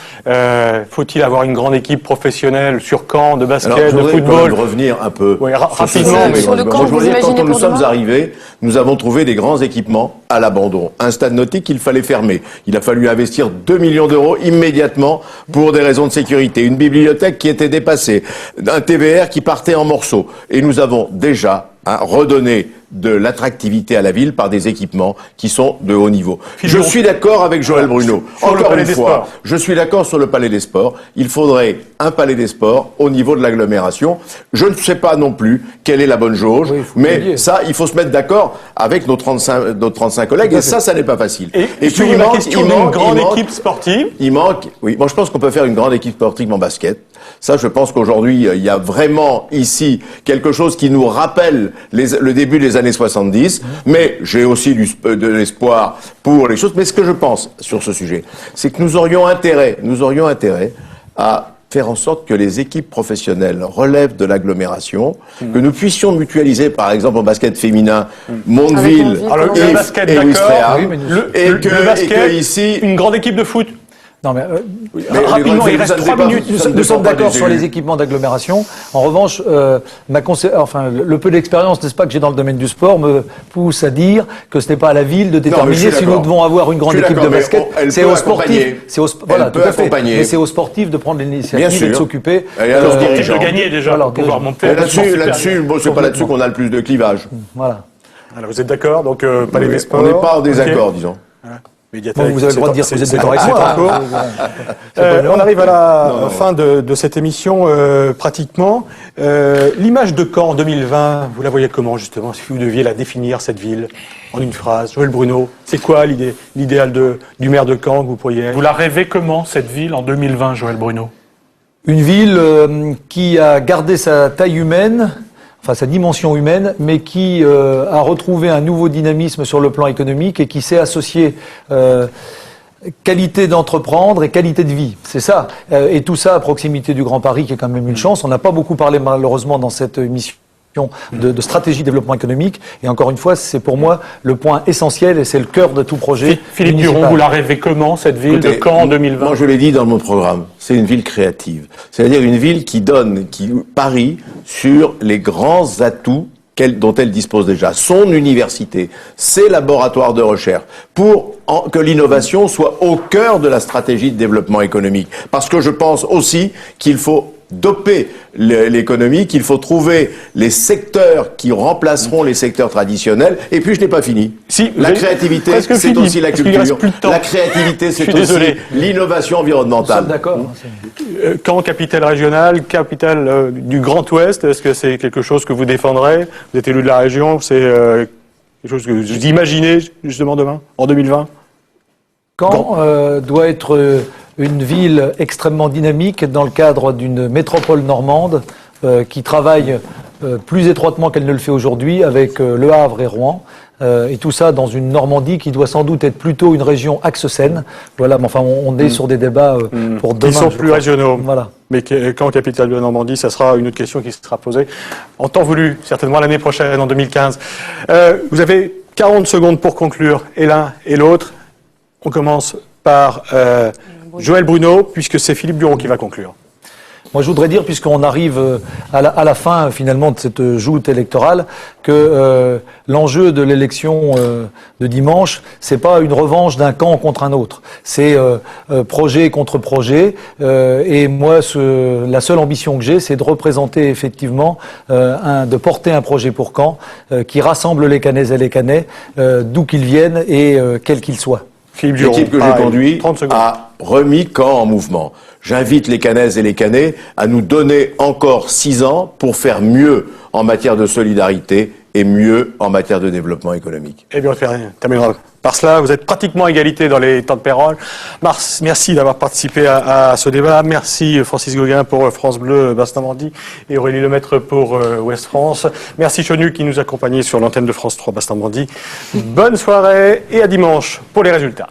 Speaker 1: Faut-il avoir une grande équipe professionnelle sur Caen, de basket, de football?
Speaker 5: Je voudrais revenir un peu.
Speaker 1: Oui, rapidement.
Speaker 2: Sur le camp, vous imaginez
Speaker 5: quand nous sommes arrivés, nous avons trouvé des grands équipements à l'abandon. Un stade nautique qu'il fallait fermer. Il a fallu investir 2 millions d'euros immédiatement pour des raisons de sécurité. Une bibliothèque qui était dépassée. Un TVR qui partait en morceaux. Et nous avons déjà déjà redonner de l'attractivité à la ville par des équipements qui sont de haut niveau. Je suis d'accord avec Joël Bruno. Encore une fois, je suis d'accord sur le Palais des Sports. Il faudrait un Palais des Sports au niveau de l'agglomération. Je ne sais pas non plus quelle est la bonne jauge, mais ça, il faut se mettre d'accord avec nos 35 collègues, et ça n'est pas facile.
Speaker 1: Et puis il manque une grande équipe sportive.
Speaker 5: Oui, moi je pense qu'on peut faire une grande équipe sportive en basket. Ça, je pense qu'aujourd'hui, il y a vraiment ici quelque chose qui nous rappelle le début des années 70, mais j'ai aussi de l'espoir pour les choses. Mais ce que je pense sur ce sujet, c'est que nous aurions intérêt à faire en sorte que les équipes professionnelles relèvent de l'agglomération, que nous puissions mutualiser, par exemple, en basket féminin, Mondeville et Ouistreham,
Speaker 1: et que ici, une grande équipe de foot.
Speaker 4: Non mais, rapidement, il reste 3 minutes. Nous sommes d'accord sur les équipements d'agglomération. En revanche, le peu d'expérience, n'est-ce pas, que j'ai dans le domaine du sport me pousse à dire que ce n'est pas à la ville de déterminer si nous devons avoir une grande équipe de basket. C'est aux sportifs. Voilà, tout à fait. Mais c'est aux sportifs de prendre l'initiative et de s'occuper.
Speaker 3: Aux sportifs de gagner déjà, pour pouvoir monter.
Speaker 5: Là-dessus, c'est pas là-dessus qu'on a le plus de clivage.
Speaker 4: Voilà.
Speaker 1: Alors vous êtes d'accord, donc Palais des Sports.
Speaker 5: On n'est pas en désaccord, disons.
Speaker 4: Bon, vous avez le droit de dire que vous êtes d'accord avec moi.
Speaker 1: On arrive à la fin de cette émission, pratiquement. L'image de Caen en 2020, vous la voyez comment, justement, si vous deviez la définir, cette ville, en une phrase? Joël Bruno, c'est quoi l'idéal du maire de Caen que vous pourriez...
Speaker 3: Vous la rêvez comment, cette ville, en 2020, Joël Bruno?
Speaker 4: Une ville qui a gardé sa taille humaine, enfin sa dimension humaine, mais qui a retrouvé un nouveau dynamisme sur le plan économique et qui s'est associé qualité d'entreprendre et qualité de vie. C'est ça. Et tout ça à proximité du Grand Paris, qui est quand même une chance. On n'a pas beaucoup parlé malheureusement dans cette émission de stratégie de développement économique. Et encore une fois, c'est pour moi le point essentiel et c'est le cœur de tout projet.
Speaker 3: Philippe Duron, vous la rêvez comment, cette ville de Caen en 2020?
Speaker 5: Moi, je l'ai dit dans mon programme, c'est une ville créative. C'est-à-dire une ville qui parie sur les grands atouts dont elle dispose déjà. Son université, ses laboratoires de recherche, pour que l'innovation soit au cœur de la stratégie de développement économique. Parce que je pense aussi qu'il faut doper l'économie, qu'il faut trouver les secteurs qui remplaceront les secteurs traditionnels. Et puis, je n'ai pas fini. La créativité, c'est aussi la culture. La créativité, c'est aussi l'innovation environnementale.
Speaker 4: D'accord.
Speaker 1: Caen, capitale régionale, capitale du Grand Ouest, est-ce que c'est quelque chose que vous défendrez? Vous êtes élu de la région, c'est quelque chose que vous imaginez justement demain, en 2020?
Speaker 4: Caen doit être une ville extrêmement dynamique dans le cadre d'une métropole normande qui travaille plus étroitement qu'elle ne le fait aujourd'hui avec Le Havre et Rouen. Et tout ça dans une Normandie qui doit sans doute être plutôt une région axe-Seine. Voilà, mais enfin, on est sur des débats pour demain.
Speaker 1: Qui sont plus régionaux.
Speaker 4: Voilà.
Speaker 1: Mais quand capitale de la Normandie, ça sera une autre question qui sera posée en temps voulu, certainement l'année prochaine, en 2015. Vous avez 40 secondes pour conclure, et l'un et l'autre. On commence par Joël Bruno, puisque c'est Philippe Duron qui va conclure.
Speaker 4: Moi, je voudrais dire, puisqu'on arrive à la fin, finalement, de cette joute électorale, que l'enjeu de l'élection de dimanche, c'est pas une revanche d'un camp contre un autre. C'est projet contre projet. Et moi, la seule ambition que j'ai, c'est de représenter effectivement, de porter un projet pour Caen qui rassemble les Canaises et les Canais, d'où qu'ils viennent et quels qu'ils soient.
Speaker 5: L'équipe que j'ai conduite a remis Caen en mouvement. J'invite les Canaises et les Canais à nous donner encore 6 ans pour faire mieux en matière de solidarité et mieux en matière de développement économique.
Speaker 1: Eh bien, on terminera par cela. Vous êtes pratiquement à égalité dans les temps de parole. Merci d'avoir participé à ce débat. Merci Francis Gauguin pour France Bleu Basse-Normandie et Aurélie Lemaître pour Ouest France. Merci Chenu qui nous accompagnait sur l'antenne de France 3 Basse-Normandie. Bonne soirée et à dimanche pour les résultats.